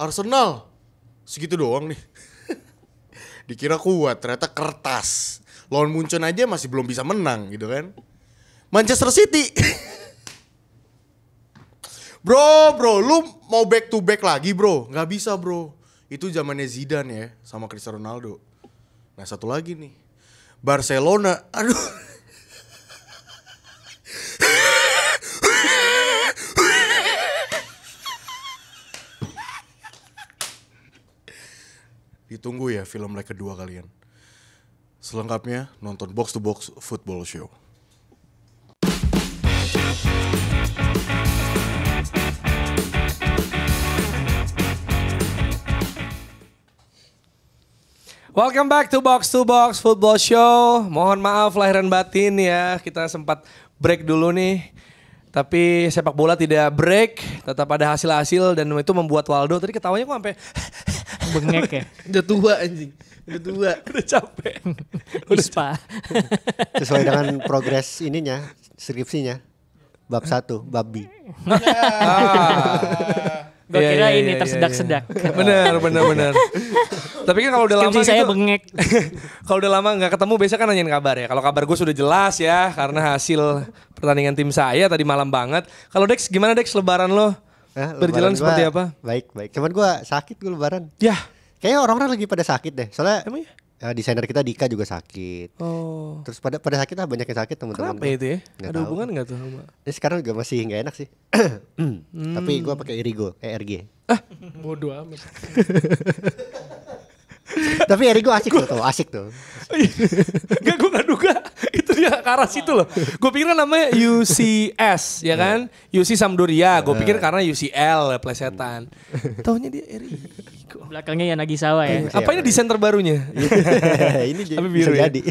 Arsenal. Segitu doang nih. Dikira kuat, ternyata kertas. Lawan Munchen aja masih belum bisa menang gitu kan. Manchester City. Bro, lu mau back to back lagi bro? Gak bisa bro. Itu zamannya Zidane ya, sama Cristiano Ronaldo. Nah satu lagi nih, Barcelona. Aduh. Ditunggu ya film leg kedua kalian. Selengkapnya nonton Box to Box Football Show. Welcome back to Box Football Show. Mohon maaf lahir dan batin ya, kita sempat break dulu nih. Tapi sepak bola tidak break, tetap ada hasil-hasil dan itu membuat Waldo tadi ketawanya kok sampai bengek ya. Udah tua anjing. Udah capek. Ispa. Sesuai dengan progres ininya, skripsinya. Bab 1, bab B. Gue kira ini tersedak-sedak. Bener. Tapi kan kalau udah lama gitu. Saya gitu, bengek. kalau udah lama nggak ketemu biasa kan nanyain kabar ya. Kalau kabar gue sudah jelas ya karena hasil pertandingan tim saya tadi malam banget. Kalau Dex gimana Dex lebaran lo? Berjalan seperti apa? Baik. Cuman gue sakit gue lebaran. Ya. Kayaknya orang-orang lagi pada sakit deh. Soalnya Emang ya? desainer kita Dika juga sakit. Oh. Terus pada sakit lah, banyak yang sakit teman-teman. Kenapa itu ya? Nggak Ada tahu. hubungan nggak tuh sama? Ini sekarang juga masih nggak enak sih. Tapi gue pakai Erigo, ERG. Bodoh amat. Tapi Erigo asik tuh. Gak, gue gak duga itu dia ke arah situ loh. Gue pikir namanya UCS ya kan, UC Sampdoria. Gue pikir karena UCL plesetan. Taunya dia Erigo. Belakangnya ya Nagisawa ya. Apa ini desain terbarunya? Ini Tapi bisa biru ya? jadi.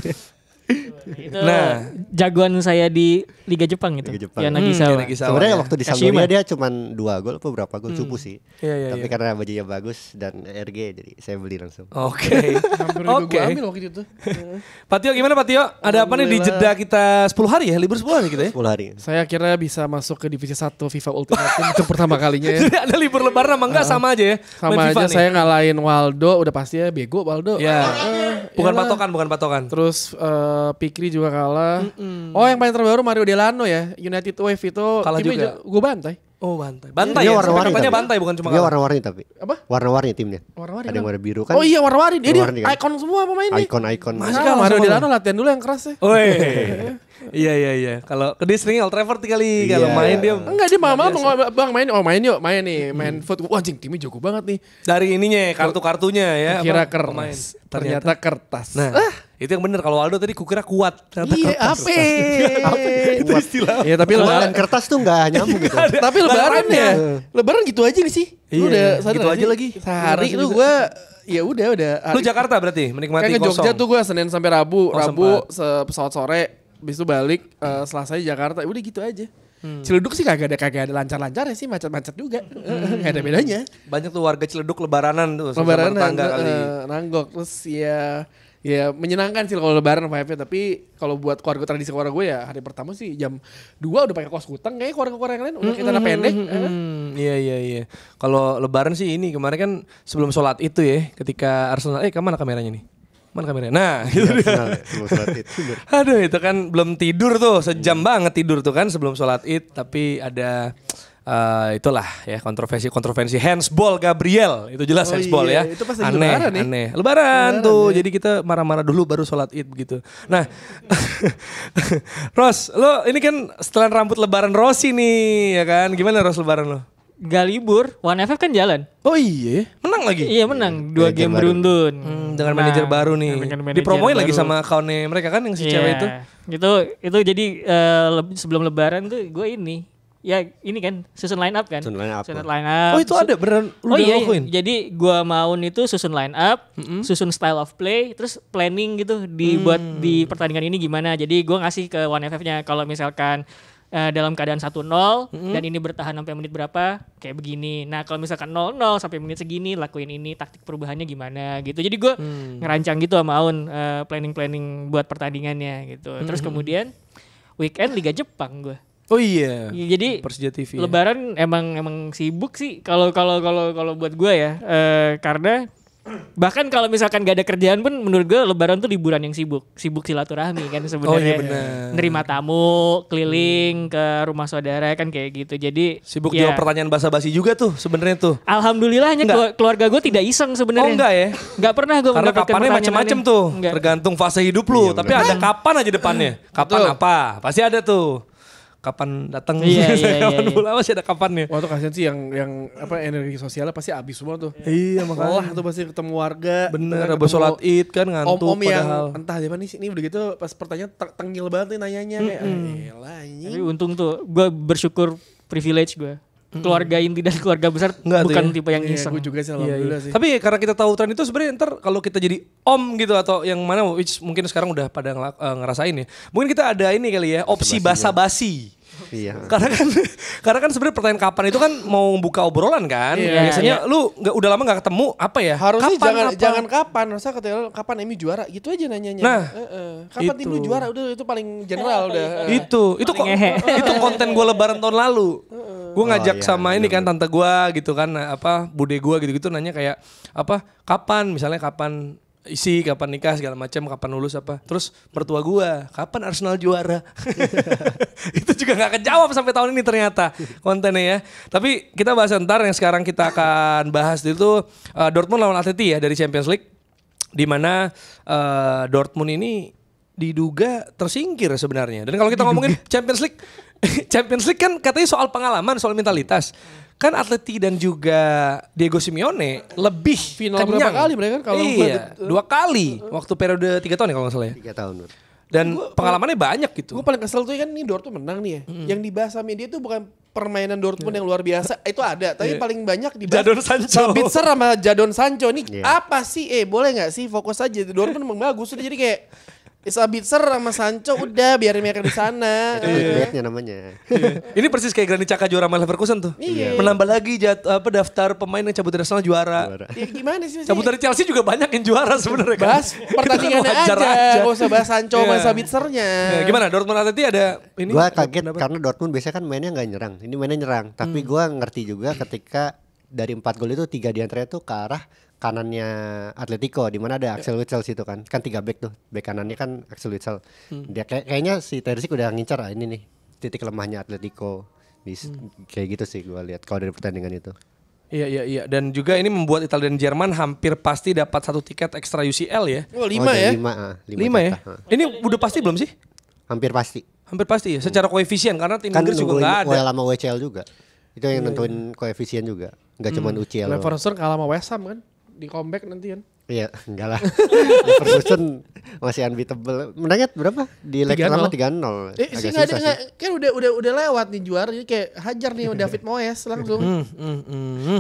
Itu Nah. jagoan saya di Liga Jepang gitu. Liga Jepang. Ya Nagisawa. Sebenarnya waktu di Kashima. Sampdoria dia cuma 2 gol apa berapa gol cupu sih. Iya, Tapi iya. karena bajunya bagus dan RG jadi saya beli langsung. Oke. Hampir juga Oke. gue ambil waktu itu. Patio gimana Patio? Ada apa nih di jeda kita 10 hari ya? Libur 10 hari kita ya? 10 hari. Saya kira bisa masuk ke divisi 1 FIFA Ultimate Team untuk pertama kalinya ya. Jadi ada libur lebaran apa enggak sama aja ya? Sama Main FIFA aja nih. saya ngalahin Waldo, udah pasti ya bego Waldo. Ya. Bukan iyalah. patokan. Terus Pikri juga kalah. Oh yang paling terbaru Mario Delano ya. United Wave itu Kalah juga. Gue bantai. Oh bantai. Bantai Dia ya? warna-warni Katanya tapi. bantai bukan cuma Dia kalah. warna-warni tapi. Apa? Warna-warni timnya. Warna-warni Ada yang kan? warna biru kan. Oh iya warna-warni. Dia Warna-warni kan? ikon semua pemainnya. Ikon-ikon. Masih Nah, kalah Mario sama Delano latihan dulu yang keras ya. Woi. Iya. Kalau dia sering Old Trafford kali. Kalau Iya. main dia Enggak dia malam bang main yuk main nih main foot. Wah anjing timnya jago banget nih. dari ininya kartu-kartunya ya. Kira apa, pemain. keras. Ternyata kertas. Nah, itu yang bener. Kalau Waldo tadi kukira kuat. Ternyata Iya kertas. itu istilah. Iya tapi Kuat lebaran. dan kertas tuh nggak nyambung gitu. Tapi lebaran rhyme-nya. ya. Lebaran gitu aja nih sih. Lu Iya, udah sadar gitu nggak aja sih? lagi. Sehari Lu itu gue ya udah. Lu Jakarta berarti menikmati Kayak ke kosong. Jogja tuh gue Senin sampai Rabu. Oh, Rabu pesawat sore. Habis itu balik Selasa Jakarta. Udah gitu aja. Ciledug sih kagak ada lancar-lancar ya sih, macet-macet juga. Gak ada bedanya. Banyak tuh warga Ciledug lebaranan tuh. sama Lebaran tetangga kali. nanggok terus ya menyenangkan sih kalau lebaran vibe-nya, tapi kalau buat keluarga tradisi keluarga gue ya hari pertama sih jam 2 udah pakai kaos kutang, kayak keluarga yang lain udah kita pendek. Iya. Kalau lebaran sih ini kemarin kan sebelum sholat itu ya, ketika Arsenal kemana kameranya nih? Mana kameranya? Nah, gitu dia. Sebelum sholat Id. Aduh itu kan belum tidur tuh, sejam banget tidur tuh kan sebelum sholat Id, tapi ada itulah ya kontroversi handsball Gabriel, itu jelas Oh handsball iya, ya. itu pas lagi lebaran ya? Aneh. Lebaran Lebaran tuh, ya. jadi kita marah-marah dulu baru sholat Id begitu. Nah, Ros, lo ini kan setelan rambut lebaran Rossi nih ya kan, gimana Ros lebaran lo? Gak libur, One FF kan jalan. Oh iya, menang lagi. Iya menang, 2 game baru. beruntun. Dengan Menang. manajer baru nih. Dengan manajer Dipromoin lagi baru. sama akunnya mereka kan yang si cewek itu. Itu jadi sebelum lebaran tuh gue ini. Ya ini kan susun line up kan. Susun line up. Oh itu ada beneran lu Oh udah iya, lakuin? jadi gua maun itu susun line up, susun style of play, terus planning gitu dibuat di pertandingan ini gimana. Jadi gua ngasih ke One FF-nya kalau misalkan dalam keadaan 1-0 dan ini bertahan sampai menit berapa kayak begini. Nah kalau misalkan 0-0 sampai menit segini lakuin ini, taktik perubahannya gimana gitu. Jadi gue ngerancang gitu sama Aun planning buat pertandingannya gitu. Terus kemudian weekend Liga Jepang gue. Oh iya. Ya, jadi Persija TV. Ya. Lebaran emang sibuk sih kalau buat gue ya. Karena bahkan kalau misalkan gak ada kerjaan pun menurut gue Lebaran tuh liburan yang sibuk silaturahmi kan sebenarnya. Oh iya benar. Nerima tamu, keliling ke rumah saudara kan kayak gitu. Jadi Sibuk ya, jawab pertanyaan basa-basi juga tuh sebenarnya tuh. alhamdulillahnya keluarga gue tidak iseng sebenarnya. Oh enggak ya? Nggak pernah gue Karena mendapatkan kapannya pertanyaan macam-macam aneh. tuh. Nggak. Tergantung fase hidup lu. Iya, Tapi ada kapan aja depannya. Kapan apa? Pasti ada tuh. Kapan datang? Iya, iya, Kapan iya. pulang masih ada kapannya. Wah tuh kasihan sih yang apa energi sosialnya pasti habis semua tuh. Iya Sekolah tuh pasti ketemu warga. Bener, kan abis sholat id kan ngantuk om-om yang padahal. entah di mana sih ini udah gitu pas pertanyaan tengil banget nih nanyanya kayak elah Tapi anjing. untung tuh gue bersyukur privilege gue. Keluarga inti dan keluarga besar Enggak tuh bukan ya. tipe yang Iya, iseng. gue juga sih alhamdulillah sih. Tapi karena kita tahu tren itu sebenarnya ntar kalau kita jadi om gitu atau yang mana which mungkin sekarang udah pada ngerasain ya. Mungkin kita ada ini kali ya opsi basa-basi. Iya. Karena kan sebenarnya pertanyaan kapan itu kan mau buka obrolan kan. Iya, Biasanya iya. lu udah lama nggak ketemu apa ya? Harusnya Kapan? jangan kapan, rasa katanya kapan MU juara gitu aja nanyanya. Nah, kapan tim itu. lu juara udah itu paling general udah. Itu ngehe. itu konten gue lebaran tahun lalu. Gue ngajak iya, sama ini kan tante gue gitu kan apa bude gue gitu-gitu nanya kayak apa kapan misalnya kapan isi kapan nikah segala macam kapan lulus apa terus mertua gue kapan Arsenal juara itu juga nggak kejawab sampai tahun ini ternyata kontennya ya tapi kita bahas ntar yang sekarang kita akan bahas itu Dortmund lawan Atleti ya dari Champions League di mana Dortmund ini diduga tersingkir sebenarnya dan kalau kita ngomongin Champions League Champions League kan katanya soal pengalaman soal mentalitas kan Atleti dan juga Diego Simeone lebih Final kenyang. berapa kali mereka kan kalau iya 2 kali waktu periode 3 tahun ya kalau nggak salah ya 3 tahun. dan pengalamannya banyak gitu Gue paling kesel tuh kan ini Dortmund menang nih ya. Yang dibahas sama dia tuh bukan permainan Dortmund yang luar biasa. Itu ada, tapi paling banyak dibahas Jadon Sancho. Sabitzer sama Jadon Sancho nih. Iya. Apa sih? Boleh nggak sih fokus aja Dortmund emang bagus udah jadi kayak Sabitzer sama Sancho udah biarin mereka di sana. Itu clickbaitnya namanya. ini persis kayak Granit Xhaka juara sama Leverkusen tuh Iya. menambah lagi daftar pemain yang cabut dari Arsenal juara. Ya, gimana sih? Cabut dari Chelsea juga banyak yang juara sebenarnya kan. bahas pertandingannya Wajar aja. Gak usah bahas Sancho sama Iya. Sabitzernya. Ya, gimana Dortmund Atleti ada ini? Gua kaget pendapat? karena Dortmund biasanya kan mainnya nggak nyerang. Ini mainnya nyerang. Tapi gua ngerti juga ketika dari 4 gol itu 3 diantaranya tuh ke arah kanannya Atletico di mana ada Axel Witsel situ kan 3 back tuh back kanannya kan Axel Witsel dia kayaknya si Terzic udah ngincar ini nih titik lemahnya Atletico kayak gitu sih gua lihat kalau dari pertandingan itu. Iya dan juga ini membuat Italia dan Jerman hampir pasti dapat 1 tiket ekstra UCL ya. Oh 5 ya. 5 5 ya. Ini udah pasti belum sih? Hampir pasti. Hampir pasti ya secara koefisien karena tim Kan Inggris juga nggak ada. WL sama WCL juga. Itu yang nentuin koefisien juga. Enggak cuma UCL. doang. Leverkusen kalah sama West Ham kan di comeback nanti kan. Iya, enggak lah. Leverkusen masih unbeatable. Menangnya berapa? Di leg 3-0. pertama 3-0. Sih Agak susah sih. kan udah lewat nih juara jadi kayak hajar nih David Moyes langsung.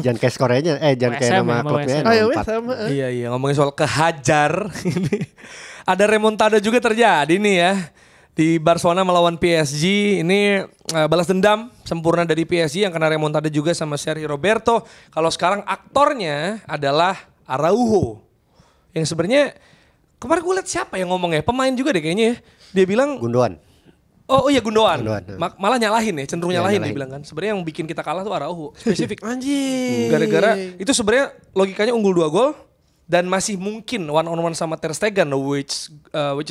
Jangan kayak skornya jangan kayak WSM nama ya, sama klubnya WSM. Ayo nama West 4. Ham. Iya ngomongin soal kehajar ini ada remontada juga terjadi nih ya di Barcelona melawan PSG ini balas dendam sempurna dari PSG yang kena remontada juga sama Sergio Roberto. Kalau sekarang aktornya adalah Araujo yang sebenarnya kemarin gue liat siapa yang ngomong ya pemain juga deh kayaknya ya dia bilang Gundogan. oh iya Gundogan, Gundogan. Malah nyalahin ya cenderung Iya, nyalahin dia nyalahin. bilang kan sebenarnya yang bikin kita kalah tuh Araujo spesifik Anjing. gara-gara itu sebenarnya logikanya unggul 2 gol dan masih mungkin one on one sama Ter Stegen which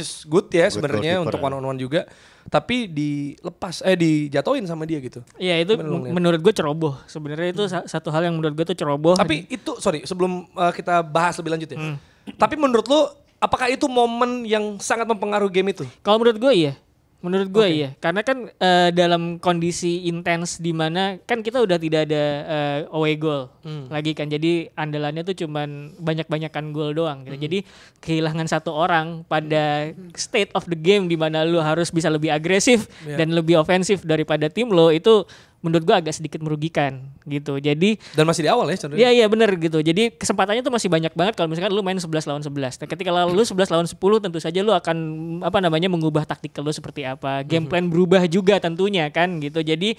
is good ya Good sebenarnya goalkeeper, untuk one on one juga tapi dijatoin sama dia gitu. Iya itu Gimana lu ngeliat? menurut gue ceroboh. Sebenarnya itu satu hal yang menurut gue tuh ceroboh. Tapi itu sorry sebelum kita bahas lebih lanjut ya. Tapi menurut lu apakah itu momen yang sangat mempengaruhi game itu? Kalau menurut gue iya. Menurut gue iya. Karena kan dalam kondisi intens di mana kan kita udah tidak ada away goal lagi kan. Jadi andalannya tuh cuman banyak-banyakan gol doang gitu. Jadi kehilangan 1 orang pada state of the game di mana lu harus bisa lebih agresif dan lebih ofensif daripada tim lo itu menurut gue agak sedikit merugikan gitu. Jadi Dan masih di awal ya cenderung. iya benar gitu. Jadi kesempatannya tuh masih banyak banget kalau misalkan lu main 11 lawan 11. Nah, ketika lu 11 lawan 10 tentu saja lu akan mengubah taktikal lu seperti apa. Game plan berubah juga tentunya kan gitu. Jadi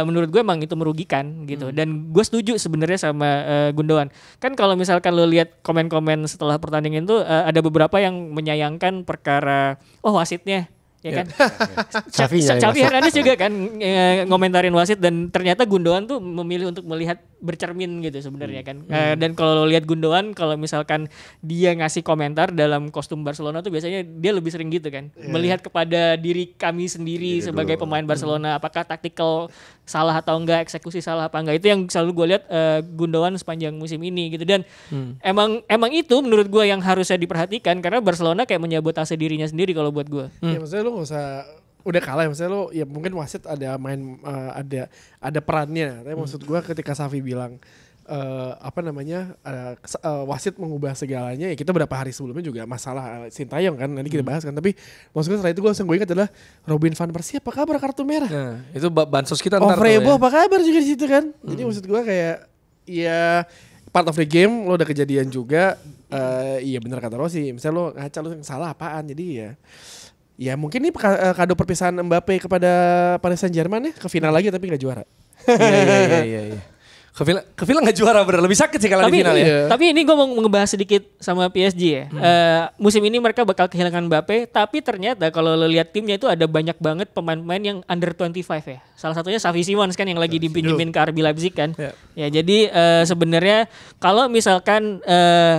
menurut gue emang itu merugikan gitu. Dan gue setuju sebenarnya sama Gundogan. Kan kalau misalkan lu lihat komen-komen setelah pertandingan itu ada beberapa yang menyayangkan perkara wasitnya ya kan? Xavi-nya yang Xavi masuk. Hernandez juga kan ngomentarin wasit dan ternyata Gundogan tuh memilih untuk melihat bercermin gitu sebenarnya kan. Dan kalau lo lihat Gundogan kalau misalkan dia ngasih komentar dalam kostum Barcelona tuh biasanya dia lebih sering gitu kan. Melihat kepada diri kami sendiri sebagai pemain Barcelona, apakah taktikal salah atau enggak, eksekusi salah apa enggak, itu yang selalu gue lihat Gundogan sepanjang musim ini gitu. Dan emang itu menurut gue yang harusnya diperhatikan karena Barcelona kayak menyabotase dirinya sendiri kalau buat gue. Ya maksudnya lu gak usah udah kalah ya, maksudnya lu ya mungkin wasit ada main ada perannya. Tapi maksud gua ketika Xavi bilang wasit mengubah segalanya, ya kita berapa hari sebelumnya juga masalah Sintayong kan, nanti kita bahas kan. Tapi maksud gue setelah itu gue ingat adalah Robin van Persie apa kabar kartu merah. Nah, itu bansos kita ntar tuh Frebo ya. apa kabar juga di situ kan. Jadi maksud gue kayak ya part of the game, lo udah kejadian juga. Iya benar kata Rossi, misalnya lo ngaca lo yang salah apaan, jadi ya mungkin ini kado perpisahan Mbappe kepada Paris Saint-Germain ya, ke final lagi tapi gak juara. Iya. Ke Villa gak juara bener, lebih sakit sih kalau di final ya. Tapi ini gue mau ngebahas sedikit sama PSG ya. Musim ini mereka bakal kehilangan Mbappe, tapi ternyata kalau lo lihat timnya itu ada banyak banget pemain-pemain yang under 25 ya. Salah satunya Xavi Simons kan yang lagi dipinjemin ke RB Leipzig kan. Ya jadi sebenarnya kalau misalkan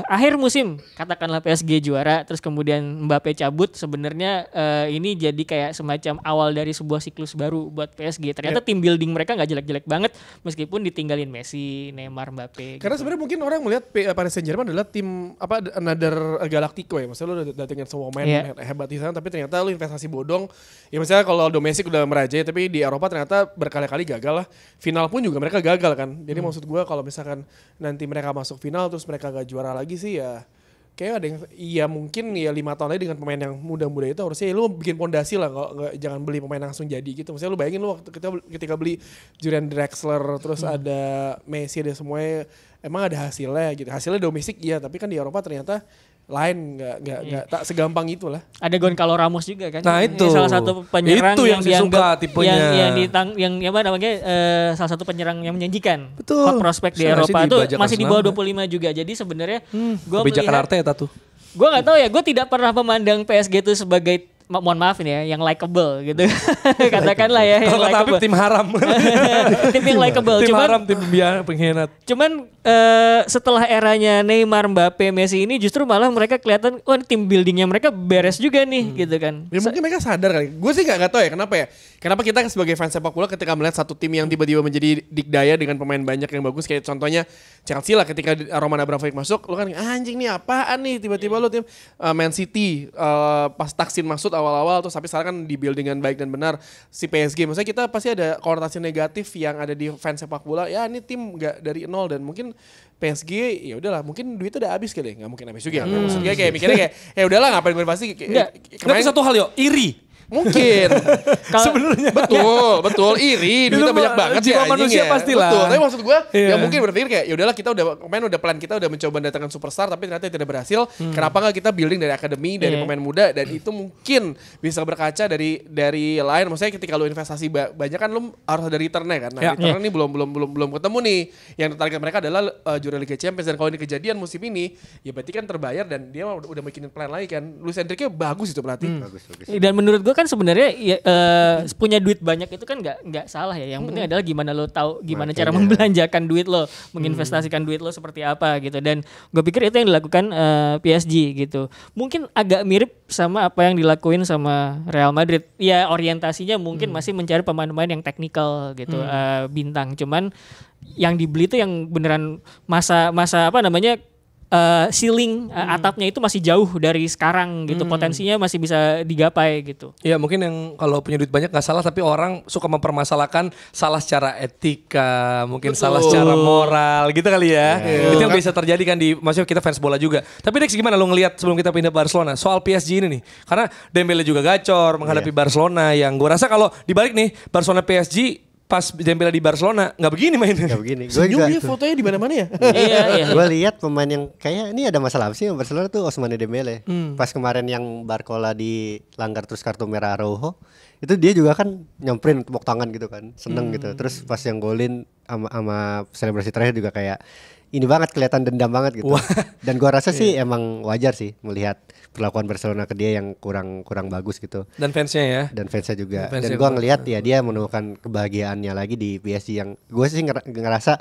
akhir musim katakanlah PSG juara, terus kemudian Mbappe cabut, sebenarnya ini jadi kayak semacam awal dari sebuah siklus baru buat PSG. Ternyata tim building mereka nggak jelek-jelek banget meskipun ditinggalin Messi, Neymar, Mbappe. Karena gitu. sebenarnya mungkin orang melihat Paris Saint-Germain adalah tim another Galactico ya. Maksudnya lu udah datengin semua pemain hebat di sana, tapi ternyata lu investasi bodong. Ya misalnya kalau domestik udah merajai, tapi di Eropa ternyata berkali-kali gagal lah. Final pun juga mereka gagal kan. Jadi maksud gue kalau misalkan nanti mereka masuk final terus mereka gak juara lagi sih ya. Kayak ada yang iya mungkin ya 5 tahun lagi dengan pemain yang muda-muda itu harusnya ya lu bikin pondasi lah, jangan beli pemain langsung jadi gitu. Maksudnya lu bayangin lu waktu ketika beli Julian Draxler terus ada Messi, ada semuanya, emang ada hasilnya gitu. Hasilnya domestik iya, tapi kan di Eropa ternyata lain, nggak tak segampang itulah. Ada Goncalo Ramos juga kan. Nah, Ini itu. salah satu penyerang Itu yang dianggap disuka tipenya. yang apa namanya salah satu penyerang yang menjanjikan. Betul. Hot prospect di Saya masih Eropa itu dibajak masih di bawah Arsenal. 25 juga. Jadi sebenarnya gue Kebijakan melihat, Arteta tuh. gue nggak tahu ya, gue tidak pernah memandang PSG itu sebagai mohon maaf ini ya, yang likable gitu. Katakanlah ya, yang Kalau kata Habib likable. tim haram. Tim yang likable. Tim Cuman haram, tim pengkhianat. Cuman setelah eranya Neymar, Mbappe, Messi ini justru malah mereka kelihatan, oh tim buildingnya mereka beres juga nih gitu kan. Ya mungkin mereka sadar kali. Gue sih gak tahu ya kenapa ya. Kenapa kita sebagai fans sepak bola ketika melihat satu tim yang tiba-tiba menjadi dikdaya dengan pemain banyak yang bagus, kayak contohnya Chelsea lah ketika Roman Abramovich masuk, lu kan anjing nih apaan nih, tiba-tiba lu tim Man City pas Taksin masuk awal-awal, terus tapi sekarang kan di build dengan baik dan benar. Si PSG, maksudnya kita pasti ada konotasi negatif yang ada di fans sepak bola. Ya ini tim gak dari nol, dan mungkin PSG ya udahlah, mungkin duitnya udah habis kali, nggak mungkin habis juga. Maksudnya kayak mikirnya kayak ya udahlah ngapain gue pasti Tapi satu hal yo, iri. mungkin Sebenarnya. betul iri, duitnya banyak banget sih jiwa anjing manusia ya. pastilah. Betul, tapi maksud gue Iya. ya mungkin berpikir kayak ya udahlah, kita udah plan, kita udah mencoba mendatangkan superstar tapi ternyata tidak berhasil. Kenapa nggak kita building dari akademi, dari pemain muda, dan itu mungkin bisa berkaca dari lain. Maksudnya ketika lu investasi banyak kan lu harus ada returnnya kan. Nah, return ini belum ketemu nih. Yang target mereka adalah juara Liga Champions, dan kalau ini kejadian musim ini ya berarti kan terbayar, dan dia udah bikin plan lagi kan. Luis Enrique bagus itu pelatih. Bagus. Dan menurut gue kan sebenarnya ya, punya duit banyak itu kan nggak salah ya. Yang penting adalah gimana lo tahu gimana cara membelanjakan duit lo, menginvestasikan duit lo seperti apa gitu. Dan gue pikir itu yang dilakukan PSG gitu. Mungkin agak mirip sama apa yang dilakuin sama Real Madrid. Ya orientasinya mungkin masih mencari pemain-pemain yang teknikal gitu, bintang. Cuman yang dibeli itu yang beneran masa apa namanya, ceiling atapnya itu masih jauh dari sekarang gitu. Potensinya masih bisa digapai gitu. Ya mungkin yang kalau punya duit banyak gak salah, tapi orang suka mempermasalahkan salah secara etika, mungkin salah secara moral gitu kali ya. Itu yang bisa terjadi kan maksudnya kita fans bola juga. Tapi Dex gimana lo ngelihat sebelum kita pindah Barcelona soal PSG ini nih? Karena Dembele juga gacor menghadapi Barcelona, yang gue rasa kalau dibalik nih Barcelona PSG pas Dembele di Barcelona nggak begini mainnya. Gak begini. Gue Senyum juga dia fotonya di mana-mana ya. Iya. gue lihat pemain yang kayak ini ada masalah apa sih yang Barcelona tuh Ousmane Dembele. Pas kemarin yang Barcola dilanggar terus kartu merah Araujo, itu dia juga kan nyamperin tepuk tangan gitu kan, seneng gitu. Terus pas yang golin sama selebrasi terakhir juga kayak ini banget, kelihatan dendam banget gitu. Dan gua rasa sih emang wajar sih melihat perlakuan Barcelona ke dia yang kurang bagus gitu. Dan fansnya ya. Dan fansnya juga. Dan fansnya Dan gua juga. ngelihat ya dia menemukan kebahagiaannya lagi di PSG yang gue sih ngerasa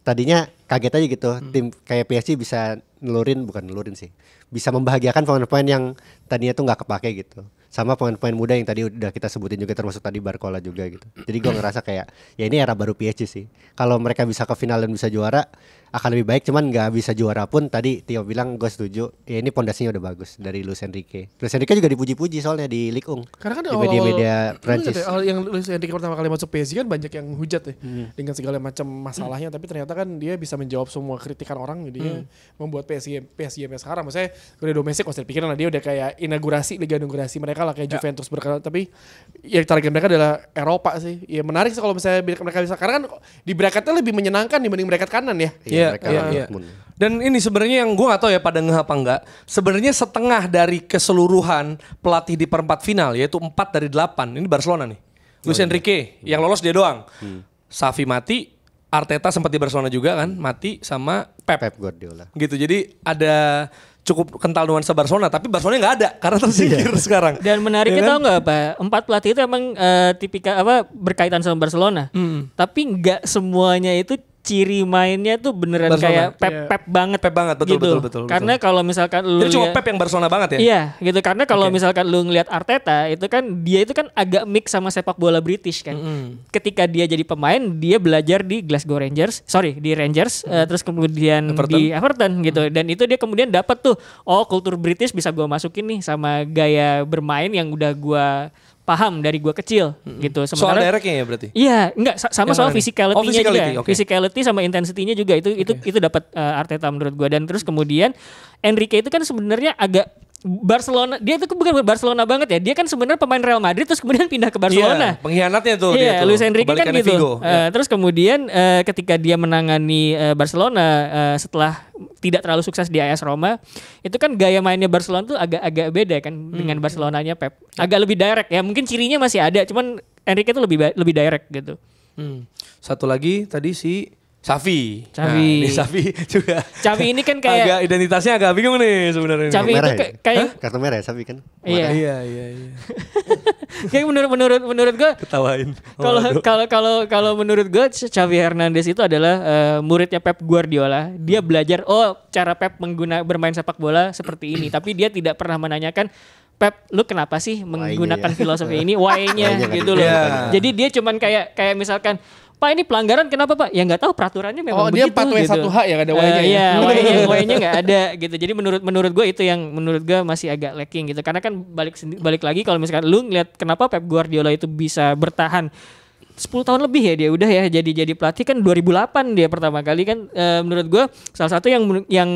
tadinya kaget aja gitu. Tim kayak PSG bisa bukan nelurin sih. Bisa membahagiakan pemain-pemain yang tadinya tuh nggak kepake gitu. Sama pemain-pemain muda yang tadi udah kita sebutin juga, termasuk tadi Barcola juga gitu. Jadi gue ngerasa kayak ya ini era baru PSG sih. Kalau mereka bisa ke final dan bisa juara akan lebih baik, cuman nggak bisa juara pun tadi Tio bilang gue setuju. Ya ini pondasinya udah bagus dari Luis Enrique. Luis Enrique juga dipuji-puji soalnya di Ligue 1. Karena kan di media-media Prancis. Yang Luis Enrique pertama kali masuk PSG kan banyak yang hujat ya dengan segala macam masalahnya, tapi ternyata kan dia bisa menjawab semua kritikan orang, jadinya membuat PSG sampai sekarang. Maksudnya udah domestik, kalau saya pikir lah dia udah kayak inaugurasi mereka lah kayak Juventus berkala, tapi ya target mereka adalah Eropa sih. Ya menarik sih kalau misalnya mereka bisa, karena kan di bracketnya lebih menyenangkan dibanding bracket kanan ya. Mereka Dortmund. Dan ini sebenarnya yang gue gak tahu ya pada ngeh apa enggak. Sebenarnya setengah dari keseluruhan pelatih di perempat final, yaitu 4 dari 8. Ini Barcelona nih. Luis Enrique yang lolos dia doang. Xavi mati, Arteta sempat di Barcelona juga kan, mati, sama Pep Guardiola. gitu. Jadi ada cukup kental nuansa Barcelona, tapi Barcelona nggak ada karena tersingkir sekarang. Dan menariknya Ya kan? tau nggak apa? 4 pelatih itu emang tipikal berkaitan sama Barcelona. Tapi nggak semuanya itu ciri mainnya tuh beneran Barcelona. kayak Pep banget. Pep banget, betul, gitu. betul. Karena kalau misalkan lu Jadi cuma lihat- Pep yang Barcelona banget ya? Iya, gitu. Karena kalau misalkan lu ngelihat Arteta, itu kan dia itu kan agak mix sama sepak bola British kan. Ketika dia jadi pemain, dia belajar di di Rangers, terus kemudian di Everton gitu. Dan itu dia kemudian dapat tuh, kultur British bisa gua masukin nih sama gaya bermain yang udah gua paham dari gua kecil gitu. Soal directnya ya berarti? Iya, enggak sama Yang soal mana nih? physicality-nya Physicality, juga. oke. Physicality sama intensity-nya juga itu dapat Arteta menurut gua. Dan terus kemudian Enrique itu kan sebenarnya agak Barcelona, dia itu bukan Barcelona banget ya. Dia kan sebenarnya pemain Real Madrid terus kemudian pindah ke Barcelona. Iya, pengkhianatnya tuh dia Iya, tuh. Luis Enrique kan Kebalikannya gitu. Figo. Terus kemudian ketika dia menangani Barcelona setelah tidak terlalu sukses di AS Roma, itu kan gaya mainnya Barcelona tuh agak beda kan dengan Barcelonanya Pep. Agak lebih direct ya. Mungkin cirinya masih ada, cuman Enrique tuh lebih direct gitu. Satu lagi tadi si Xavi. Xavi. Nah, ini Xavi juga. Xavi ini kan kayak agak identitasnya agak bingung nih sebenarnya. Xavi itu kayak kartu merah ya Xavi kan. iya. Iya. Kayak menurut gue Ketawain. kalau menurut gue Xavi Hernandez itu adalah muridnya Pep Guardiola. Dia belajar cara Pep bermain sepak bola seperti ini, tapi dia tidak pernah menanyakan Pep, lu kenapa sih menggunakan ya. filosofi ini, why-nya Why-nya gitu kan. loh. Iya. Jadi dia cuman kayak misalkan Pak ini pelanggaran kenapa Pak? Ya nggak tahu peraturannya memang dia begitu. 4W1H ya, nggak ada Y-nya ya? Iya, Y-nya nggak ada gitu. Jadi menurut gue itu yang menurut gue masih agak lacking gitu. Karena kan balik lagi kalau misalkan lu ngeliat kenapa Pep Guardiola itu bisa bertahan 10 tahun lebih ya dia udah ya jadi pelatih kan 2008 dia pertama kali kan. Menurut gue salah satu yang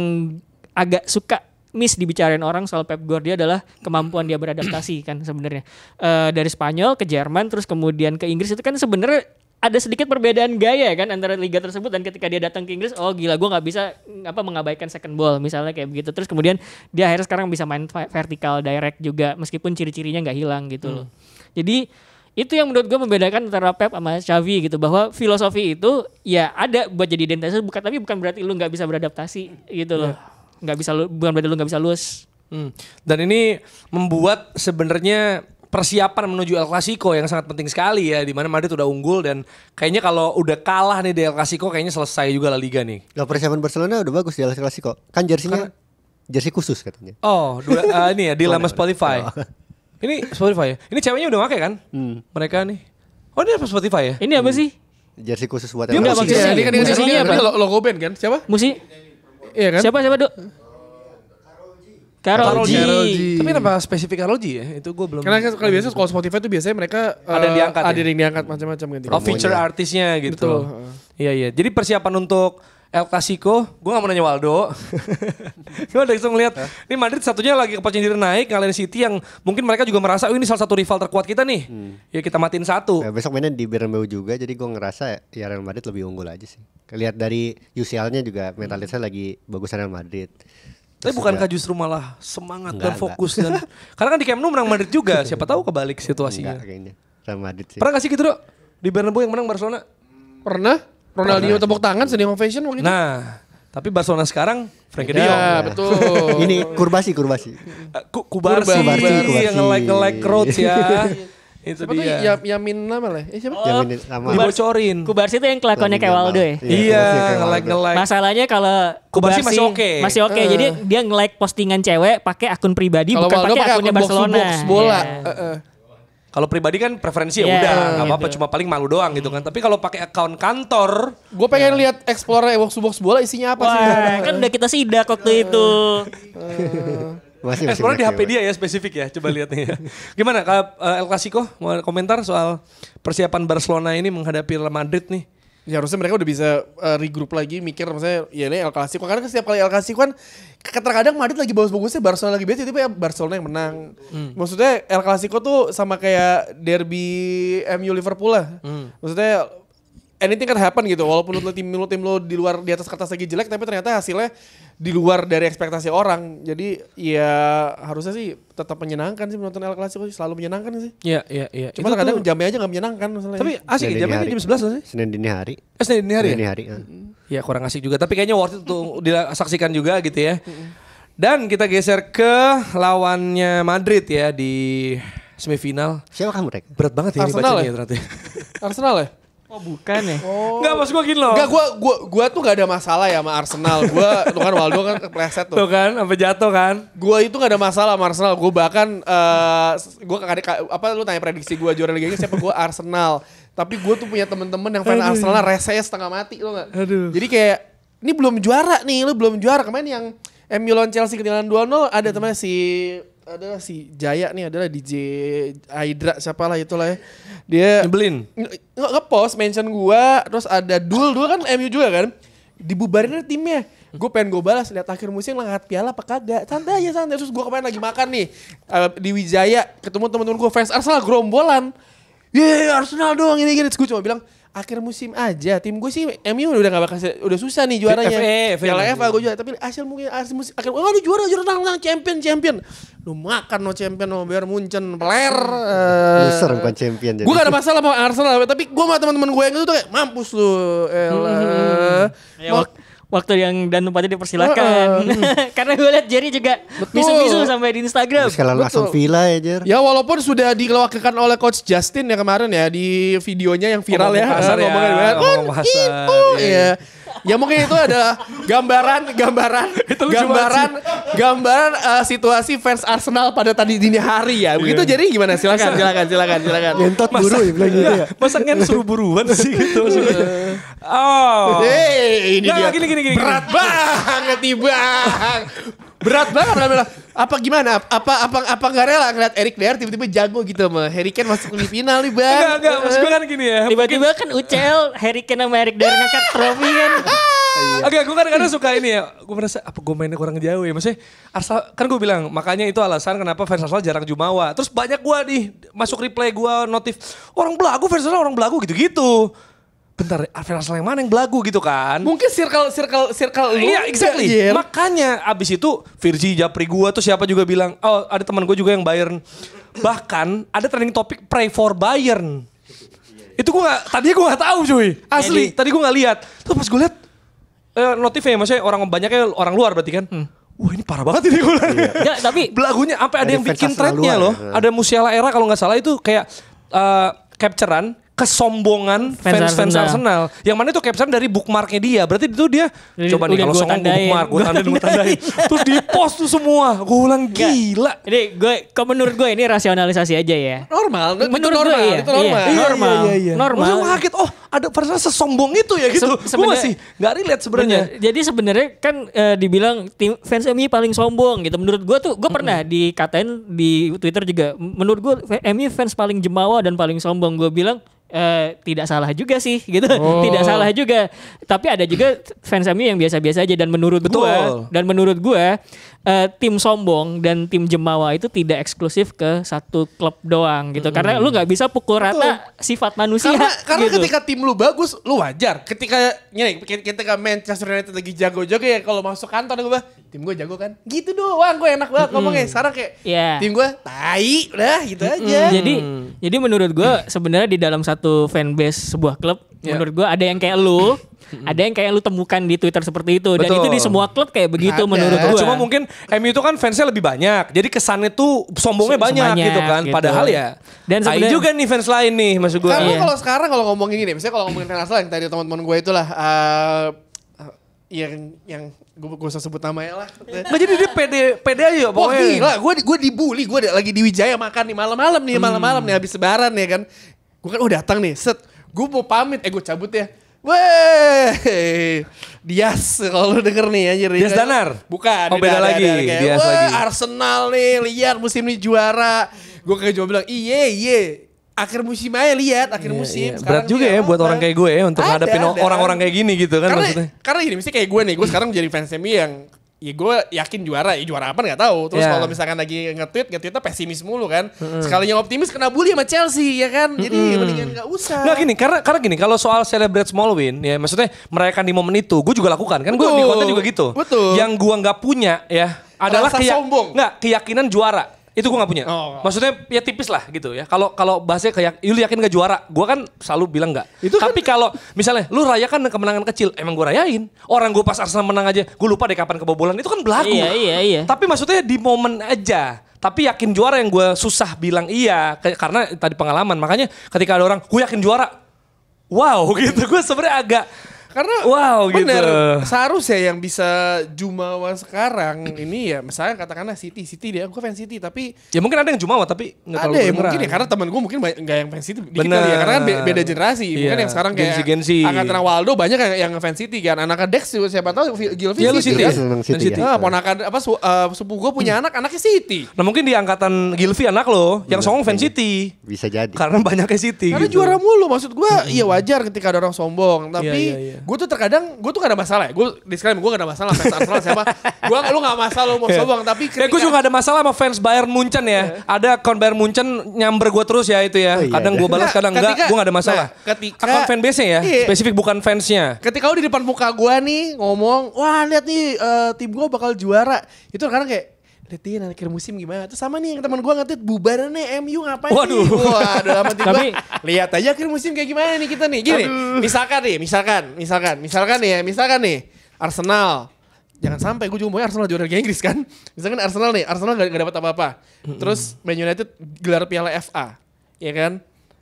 agak suka miss dibicarain orang soal Pep Guardiola adalah kemampuan dia beradaptasi kan sebenarnya. Dari Spanyol ke Jerman terus kemudian ke Inggris itu kan sebenarnya ada sedikit perbedaan gaya kan antara liga tersebut, dan ketika dia datang ke Inggris, gila gue nggak bisa mengabaikan second ball misalnya kayak begitu. Terus kemudian dia akhirnya sekarang bisa main vertikal direct juga meskipun ciri-cirinya nggak hilang gitu loh. Jadi itu yang menurut gue membedakan antara Pep sama Xavi gitu, bahwa filosofi itu ya ada buat jadi identitas tapi bukan berarti lu nggak bisa beradaptasi gitu loh. Bukan berarti lu nggak bisa lulus. Dan ini membuat sebenarnya persiapan menuju El Clasico yang sangat penting sekali ya, di mana Madrid udah unggul dan kayaknya kalau udah kalah nih di El Clasico kayaknya selesai juga La Liga nih. Lah persiapan Barcelona udah bagus di El Clasico. Kan jersinya jersey khusus katanya. Ini ya deal sama Spotify. Ini Spotify ya. Ini ceweknya udah pakai kan? Mereka nih. Ini apa Spotify ya? Ini apa sih? Jersey khusus buat Dia El nggak Clasico. pakai. Ini kan Musisinya apa? logo band kan? Siapa? Iya kan? Siapa Dok? Karol G. Tapi kenapa spesifik Karol G ya? Itu gue belum. Karena kalau biasa kalau Spotify itu biasanya mereka Ada yang diangkat ya? ada yang diangkat macam-macam gitu. feature artisnya gitu. Betul. Iya. Jadi persiapan untuk El Clasico, gue gak mau nanya Waldo. Gue udah bisa ngeliat, ini Madrid satunya lagi kepercayaan diri naik, ngalahin City yang mungkin mereka juga merasa, ini salah satu rival terkuat kita nih. Ya kita matiin satu. Ya, besok mainnya di Bernabeu juga, jadi gue ngerasa ya Real Madrid lebih unggul aja sih. Lihat dari UCL-nya juga mentalitasnya lagi bagusan Real Madrid. Tapi bukankah justru malah semangat dan fokus dan karena kan di Camp Nou menang Madrid juga, siapa tahu kebalik situasinya. Enggak kayaknya. Real Madrid sih. Pernah gak sih gitu Dok? Di Bernabeu yang menang Barcelona? Pernah? Ronaldinho tepuk tangan standing ovation waktu itu. Nah, tapi Barcelona sekarang Frenkie de Jong. Ya, betul. Ini kurbasi. Kubarsi yang nge-like Kroos ya. Itu Siapa tuh dia. Yamin nama lah. Siapa? Yamin sama. Dibocorin. Kubarsi itu yang kelakuannya kayak Waldo ya. Iya, nge-like. Masalahnya kalau Kubarsi masih oke. Masih oke. Jadi dia nge-like postingan cewek pakai akun pribadi Kalau bukan Waldo pakai akunnya Barcelona. box bola. Iya. Kalau pribadi kan preferensi ya Iya, udah nggak apa-apa, gitu. cuma paling malu doang gitu kan. Tapi kalau pakai akun kantor, Gue pengen lihat Explorer box bola isinya apa sih. Wah, kan udah kita sidak waktu itu. Masih Explorer di banyak HP dia ya spesifik ya. Coba lihat nih ya. Gimana El Clasico mau komentar soal persiapan Barcelona ini menghadapi Real Madrid nih? Ya harusnya mereka udah bisa regroup lagi mikir maksudnya ya ini El Clasico karena setiap kali El Clasico kan terkadang Madrid lagi bagus-bagusnya Barcelona lagi biasa tiba-tiba ya Barcelona yang menang. Maksudnya El Clasico tuh sama kayak derby MU Liverpool lah. Maksudnya anything can happen gitu walaupun tim lo di luar di atas kertas lagi jelek tapi ternyata hasilnya di luar dari ekspektasi orang. Jadi ya harusnya sih tetap menyenangkan sih menonton El Clasico sih selalu menyenangkan sih. Iya. Cuma kadang jamnya aja gak menyenangkan masalahnya. Tapi asik ya, jamnya jam 11 gak sih? Senin dini hari. Senin dini hari Senin ya? dini hari. Ya kurang asik juga, tapi kayaknya worth it untuk disaksikan juga gitu ya. Dan kita geser ke lawannya Madrid ya di semifinal. Siapa kamu Rek? Berat banget ya ini Arsenal bacanya ya? ternyata. Arsenal ya? Oh bukan ya? Enggak, maksud gue gini loh. Enggak, gua tuh gak ada masalah ya sama Arsenal. Tuh kan Waldo kan kepleset tuh. Tuh kan, sampai jatuh kan. Gua itu gak ada masalah sama Arsenal. Gua bahkan lu tanya prediksi gua juara Liga Inggris siapa? Gua Arsenal. Tapi gua tuh punya temen-temen yang fan Arsenal rese setengah mati lo gak? Jadi kayak ini belum juara nih, lu belum juara. Kemarin yang MU lawan Chelsea ketinggalan 2-0 ada temennya si Jaya nih adalah DJ Aidra siapa lah itulah ya. Dia Nyebelin. nge-post mention gua terus ada Dul kan MU juga kan. Dibubarin aja timnya. Gue pengen gue balas lihat akhir musim ngangkat piala apa kagak. Santai aja santai. Terus gue kemarin lagi makan nih di Wijaya ketemu teman-teman gue fans Arsenal gerombolan. Arsenal doang ini gini. Terus gue cuma bilang akhir musim aja tim gue sih MU udah gak bakal udah susah nih juaranya. Piala FA gue juara tapi hasil mungkin akhir musim akhir juara nang champion. Lu makan no champion no biar Munchen peler. Loser bukan champion jadi. Gue gak ada masalah sama Arsenal tapi gue sama teman-teman gue yang itu tuh kayak mampus lu. Waktu yang dan tempatnya dipersilakan. Karena gue liat Jerry juga bisu-bisu sampai di Instagram. Sekarang langsung Villa ya Jer. Ya walaupun sudah dilewakilkan oleh Coach Justin ya kemarin ya di videonya yang viral ya. Ngomong kasar. Iya. Ya mungkin itu adalah gambaran situasi fans Arsenal pada tadi dini hari ya. Begitu jadi gimana? Silakan. Ngentot buru ya bilang gitu ya. Masa suruh buruan sih gitu maksudnya. Oh. Ini dia. Gini. Berat banget nih Bang. Berat banget. Apa gimana? Apa nggak rela ngeliat Eric Dier tiba-tiba jago gitu sama Harry Kane masuk di final nih Bang? Enggak, maksud gue kan gini ya. Tiba-tiba kan UCL Harry Kane sama Eric Dier ngangkat trofi kan. Agak gue kadang-kadang suka ini ya. Gue merasa apa gue mainnya kurang jauh ya. Maksudnya Arsenal kan gue bilang makanya itu alasan kenapa fans Arsenal jarang jumawa. Terus banyak gue nih masuk replay gue notif orang belagu fans Arsenal orang belagu gitu-gitu. Bentar, fans Arsenal yang mana yang belagu gitu kan? Mungkin circle lu. Iya, exactly. Makanya abis itu Virgi Japri gue tuh siapa juga bilang, oh ada teman gue juga yang Bayern. Bahkan ada trending topik pray for Bayern. Itu tadinya gue gak tahu cuy. Asli, tadi gue gak lihat. Terus pas gue lihat notifnya maksudnya banyaknya orang luar berarti kan. Wah ini parah banget ini gue. Enggak, tapi belagunya sampai ada yang bikin Arsenal threadnya luar, loh. Ada Musiala Era kalau gak salah itu kayak capturean kesombongan fans Arsenal. Yang mana itu caption dari bookmarknya dia. Berarti itu dia coba nih kalau songong gue bookmark, gue tandain. Terus di post tuh semua. Gue bilang gila. Ini menurut gue ini rasionalisasi aja ya. Normal. Menurut gue iya. Itu normal. Iya. Normal. Gue kaget, oh ada fans sesombong itu ya gitu. Gue masih gak relate sebenarnya. Jadi sebenarnya kan dibilang tim fans MU paling sombong gitu. Menurut gue tuh gue pernah dikatain di Twitter juga. Menurut gue MU fans paling jemawa dan paling sombong. Gue bilang tidak salah juga sih gitu. Tidak salah juga. Tapi ada juga fans MU yang biasa-biasa aja dan menurut gue tim sombong dan tim jemawa itu tidak eksklusif ke satu klub doang gitu. Karena lu nggak bisa pukul rata sifat manusia. Karena gitu. ketika tim lu bagus, lu wajar. Ketika Manchester United lagi jago-jago ya kalau masuk kantor gue tim gue jago kan. Gitu doang, gue enak banget ngomongnya. Sekarang kayak Iya. tim gue tai, udah gitu aja. Jadi menurut gue sebenarnya di dalam satu fanbase sebuah klub, menurut gue ada yang kayak lu, ada yang kayak lu temukan di Twitter seperti itu. Dan Betul. itu di semua klub kayak begitu Ada. menurut gue. Cuma mungkin MU itu kan fansnya lebih banyak. Jadi kesannya tuh sombongnya banyak Sebanyak gitu kan. gitu. Padahal ya. Dan Tai sebenarnya- juga nih fans lain nih maksud gue. Karena Iya. kalau sekarang kalau ngomongin gini, misalnya kalau ngomongin fan Arsenal yang tadi teman-teman gue itulah yang gue usah sebut namanya lah. Nggak, jadi dia pede aja Wah pokoknya. gila, gue dibully, gue lagi di Wijaya makan nih malam-malam nih habis lebaran ya kan. Gue kan datang nih, gue mau pamit, gue cabut ya. Weh, Dias kalau lu denger nih anjir. Dias Danar? Bukan. Oh, beda lagi, Kayak, Dias wah, lagi. Arsenal nih, lihat musim ini juara. Gue kayak cuma bilang, iye. Akhir musim aja lihat, akhir musim. Iya. Sekarang Berat juga dia ya buat apa? orang kayak gue ya untuk Ada, ngadepin ada. orang-orang kayak gini gitu kan maksudnya. Karena gini, misalnya kayak gue nih, gue sekarang jadi fans MU yang ya gue yakin juara apa nggak tahu. Terus Yeah. kalau misalkan lagi nge-tweetnya pesimis mulu kan. Sekalinya optimis kena bully sama Chelsea ya kan. Jadi mendingan nggak usah. Nggak gini, karena gini, kalau soal celebrate small win, ya maksudnya merayakan di momen itu, gue juga lakukan kan, gue di Betul. konten juga gitu. Betul. Yang gue nggak punya ya adalah Rasa sombong. keyakinan juara. Itu gue nggak punya. Oh. Maksudnya ya tipis lah gitu ya. Kalau bahasnya kayak, lu yakin gak juara? Gue kan selalu bilang nggak. Itu kan- Tapi kalau misalnya lu rayakan kemenangan kecil, emang gue rayain. Orang gue pas Arsenal menang aja, gue lupa deh kapan kebobolan. Itu kan berlaku. Iya. Tapi maksudnya di momen aja. Tapi yakin juara yang gue susah bilang iya. Karena tadi pengalaman. Makanya ketika ada orang, gue yakin juara. Wow gitu. Gue sebenarnya agak... Karena wow gitu. bener, seharusnya yang bisa jumawa sekarang ini ya misalnya katakanlah City dia, gue fans City tapi Ya mungkin ada yang jumawa tapi nggak ada terlalu ya kedengeran. mungkin ya karena teman gue mungkin nggak yang fans City dikit Bener. kali ya karena kan beda generasi mungkin Iya, yang sekarang kayak Gensi. angkatan Waldo banyak yang fans City kan anaknya Dex juga siapa tahu Gilvin Iya, lu City, City. kan Seneng City ya. ponakan sepupu gue punya anaknya City Nah mungkin di angkatan Gilvy anak lo yang songong fans City. Bisa jadi. Karena banyaknya City karena gitu. juara mulu maksud gue iya wajar ketika ada orang sombong tapi Iya. gue tuh terkadang gue tuh gak ada masalah ya gue disclaimer gue gak ada masalah fans Arsenal siapa lu gak masalah lu mau sombong tapi Ya gue juga gak ada masalah sama fans Bayern Munchen ya. Ada akun Bayern Munchen nyamber gue terus ya itu ya. Oh, iya, Kadang gue balas, kadang enggak. Ketika- Gue gak ada masalah. nah, ketika- Akun fanbase-nya ya. Iya. Spesifik bukan fansnya. ketika lu di depan muka gua nih ngomong, wah lihat nih tim gua bakal juara. Itu kadang kayak liatin akhir musim gimana. Terus sama nih yang teman gua nge-tweet bubaran nih MU ngapain Waduh. nih. Waduh lama tiba. Tapi- Lihat aja akhir musim kayak gimana nih kita nih. Gini, misalkan nih Arsenal. Jangan sampai gue juga mau Arsenal juara Liga Inggris kan. Misalkan Arsenal gak dapat apa-apa. Terus Man United gelar Piala FA. Ya kan?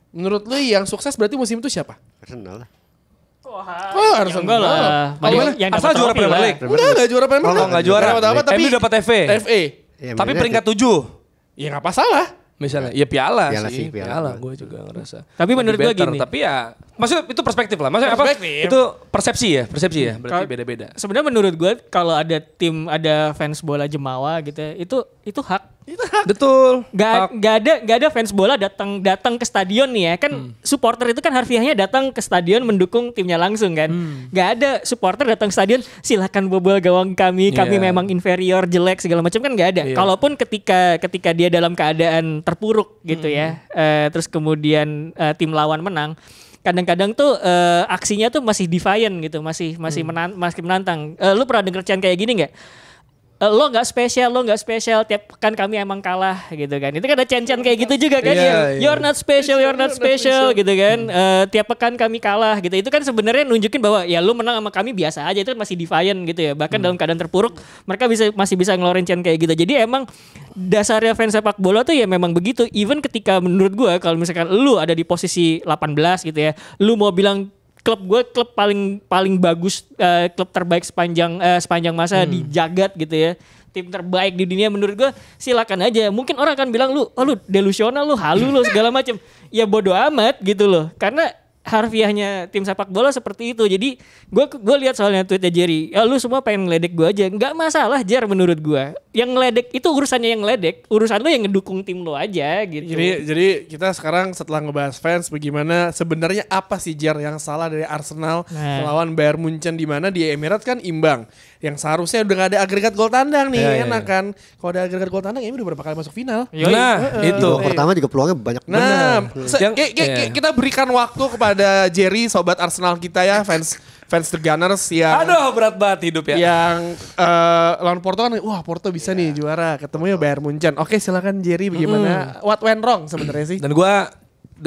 Menurut lu yang sukses berarti musim itu siapa? Arsenal lah. Oh, Arsenal. Enggak lah. Kalau Paling yang Arsenal dapat juara trofi Premier lah. League. Enggak juara Premier League. Oh, enggak juara. Dapat apa tapi MU dapat FA. FA. Ya, Tapi Man peringkat United. 7. Ya enggak masalah. Misalnya, ya piala Piala sih, sih, piala. gue juga ngerasa. Tapi menurut lebih gue better. gini. Tapi ya, maksudnya itu perspektif lah. Maksudnya apa? Perspektif. Itu persepsi ya, berarti Kalau- beda-beda. Sebenarnya menurut gue kalau ada fans bola Jemawa gitu ya, itu hak. Betul. Gak ada fans bola datang ke stadion nih ya kan supporter itu kan harfiahnya datang ke stadion mendukung timnya langsung kan. Gak ada supporter datang ke stadion silakan bobol gawang kami Iya. memang inferior jelek segala macam kan gak ada. Iya. Kalaupun ketika dia dalam keadaan terpuruk gitu ya terus kemudian tim lawan menang kadang-kadang tuh aksinya tuh masih defiant gitu masih menantang. Lu pernah denger Chan kayak gini nggak? Lo nggak spesial tiap pekan kami emang kalah gitu kan. Itu kan ada cen-cen kayak gitu juga kan Iya, ya. iya. You're not special gitu kan. Tiap pekan kami kalah gitu. Itu kan sebenarnya nunjukin bahwa ya lu menang sama kami biasa aja itu kan masih defiant gitu ya. Bahkan dalam keadaan terpuruk mereka masih bisa ngeluarin cen kayak gitu. Jadi emang dasarnya fans sepak bola tuh ya memang begitu. Even ketika menurut gua kalau misalkan lu ada di posisi 18 gitu ya. Lu mau bilang klub paling bagus klub terbaik sepanjang masa di jagat gitu ya tim terbaik di dunia menurut gue silakan aja mungkin orang akan bilang lu delusional lu halu lu segala macam ya bodo amat gitu loh karena harfiahnya tim sepak bola seperti itu jadi gue lihat soalnya tweetnya Jerry ya lu semua pengen ngeledek gue aja nggak masalah Jer menurut gue yang ngeledek itu urusannya yang ngeledek urusan lu yang ngedukung tim lu aja gitu Jadi kita sekarang setelah ngebahas fans bagaimana sebenarnya apa sih Jar yang salah dari Arsenal melawan Bayern Munchen di mana di Emirates kan imbang. Yang seharusnya udah gak ada agregat gol tandang nih Iya, enak kan. Kalau ada agregat gol tandang MU udah berapa kali masuk final. Yoi. Nah, itu. Babak pertama juga peluangnya banyak. Nah, Yang- iya. kita berikan waktu kepada ada Jerry, sobat Arsenal kita ya, fans The Gunners yang Aduh berat banget hidup ya. yang lawan Porto kan, wah Porto bisa nih juara, ketemunya Bayern Munchen. Oke, silakan Jerry, bagaimana? What went wrong sebenarnya sih? Dan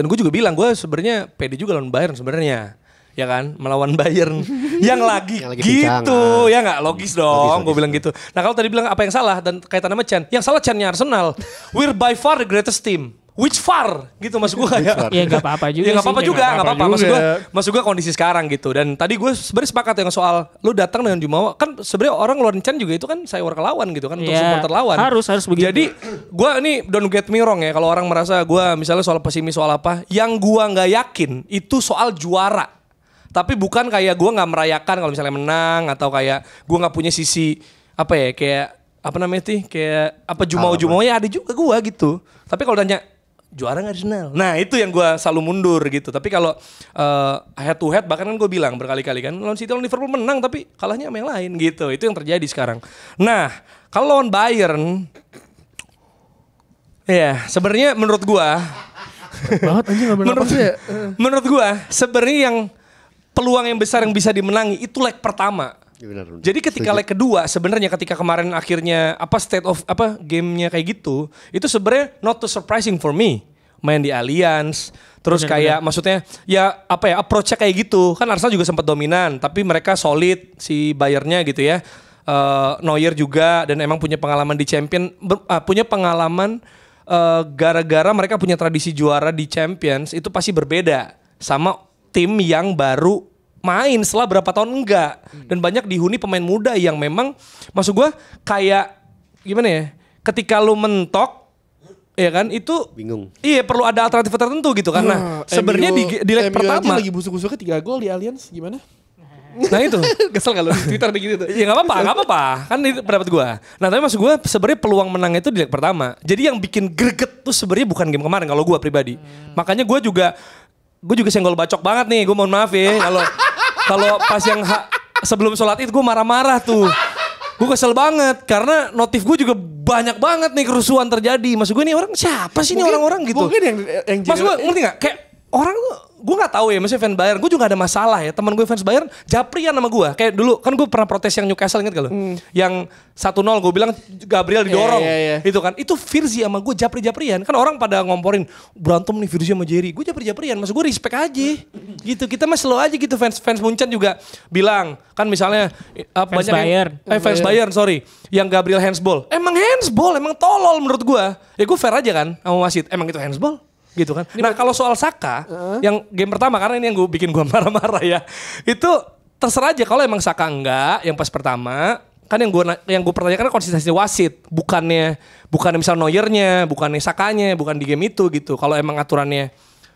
gue juga bilang gue sebenarnya pede juga lawan Bayern sebenarnya. Ya kan, melawan Bayern yang lagi pincang, gitu. Ya nggak logis dong, gue logis. bilang gitu. Nah kalau tadi bilang apa yang salah dan kaitan sama Chan. Yang salah Chan-nya Arsenal. We're by far the greatest team. Which far gitu maksud gue ya. Ya nggak apa-apa juga Ya nggak sih. apa-apa juga, nggak apa-apa. juga. Maksud gue kondisi sekarang gitu. Dan tadi gue sebenarnya sepakat yang soal lu datang dengan Jumawa. Kan sebenarnya orang ngeluarin Chan juga itu kan sayur ke lawan gitu kan. Untuk Iya, supporter lawan. harus begitu. Jadi gue ini don't get me wrong ya. Kalau orang merasa gue misalnya soal pesimis soal apa. Yang gue nggak yakin itu soal juara. Tapi bukan kayak gue nggak merayakan kalau misalnya menang. Atau kayak gue nggak punya sisi apa ya. Kayak apa namanya sih. Kayak apa Jumawa-Jumawanya ada juga gue gitu. Tapi kalau tanya juara nggak Arsenal. Nah itu yang gue selalu mundur gitu. Tapi kalau head to head bahkan kan gue bilang berkali-kali kan lawan City, lawan Liverpool menang tapi kalahnya sama yang lain gitu. Itu yang terjadi sekarang. Nah kalau lawan Bayern, ya sebenarnya menurut gue, menurut gue sebenarnya yang peluang yang besar yang bisa dimenangi itu leg pertama. Benar. Jadi ketika leg kedua sebenarnya ketika kemarin akhirnya state of gamenya kayak gitu, itu sebenarnya not too surprising for me. Main di Allianz, terus kayak maksudnya ya approach-nya kayak gitu. Kan Arsenal juga sempat dominan, tapi mereka solid si Bayern-nya gitu ya. Neuer juga dan emang punya pengalaman di punya pengalaman gara-gara mereka punya tradisi juara di Champions itu pasti berbeda sama tim yang baru main setelah berapa tahun enggak. Dan banyak dihuni pemain muda yang memang maksud gue kayak gimana ya, ketika lu mentok ya kan itu Bingung. Iya perlu ada alternatif tertentu gitu karena sebenarnya di leg pertama lagi busuk-busuknya 3 gol di Allianz, gimana? nah itu Kesel kalau di Twitter ada gitu tuh. ya nggak apa-apa kan itu pendapat gue. Nah tapi maksud gue sebenarnya peluang menang itu di leg pertama. Jadi yang bikin greget tuh sebenarnya bukan game kemarin kalau gue pribadi. Makanya gue juga senggol bacok banget nih, gue mohon maaf ya kalau pas yang sebelum sholat itu gue marah-marah tuh. Gue kesel banget karena notif gue juga banyak banget nih kerusuhan terjadi. Maksud gue nih orang siapa sih nih orang-orang gitu. Mungkin yang Maksud gue ngerti gak? Kayak orang tuh gue gak tahu ya, maksudnya fan Bayern, gue juga gak ada masalah ya. Teman gue fans Bayern japrian sama gue. Kayak dulu kan gue pernah protes yang Newcastle, inget gak lo? Yang 1-0 gue bilang Gabriel didorong. Itu kan, itu Virzi sama gue japri-japrian. Kan orang pada ngomporin berantem nih Virzi sama Jerry. Gue japri-japrian, maksud gue respect aja. Gitu, kita mah slow aja gitu. Fans Munchen juga bilang, kan misalnya Fans Bayern. Fans Bayern, sorry. Yang Gabriel handsball. Emang handsball, emang tolol menurut gue. Ya gue fair aja kan sama wasit, emang itu handsball. Gitu kan. Nah kalau soal Saka yang game pertama, karena ini yang bikin gue marah-marah ya, itu terserah aja kalau emang Saka enggak yang pas pertama. Kan yang gue pertanyakan konsistensi wasit, bukannya misal Neuer-nya, bukannya Sakanya, bukan di game itu gitu. Kalau emang aturannya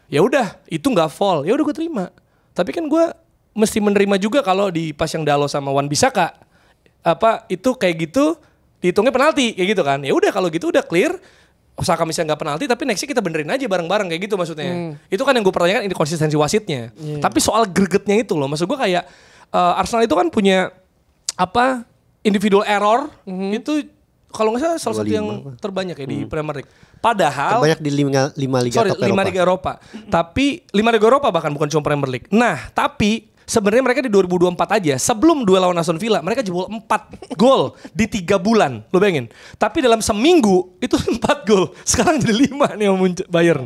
ya udah itu nggak foul, ya udah gue terima. Tapi kan gue mesti menerima juga kalau di pas yang Dalot sama Wan Bissaka itu kayak gitu dihitungnya penalti kayak gitu kan. Ya udah kalau gitu udah clear. Osaka misalnya nggak penalti tapi nextnya kita benerin aja bareng-bareng kayak gitu maksudnya. Itu kan yang gue pertanyakan, ini konsistensi wasitnya. Tapi soal gregetnya itu loh, maksud gue kayak Arsenal itu kan punya individual error itu kalau nggak salah satu yang terbanyak ya di Premier League. Padahal terbanyak di 5 liga top Eropa. 5 liga Eropa. Tapi 5 liga Eropa bahkan bukan cuma Premier League. Nah, tapi sebenarnya mereka di 2024 aja sebelum duel lawan Aston Villa mereka jebol 4 gol di 3 bulan. Lo bayangin. Tapi dalam seminggu itu 4 gol. Sekarang jadi 5 nih sama Bayern.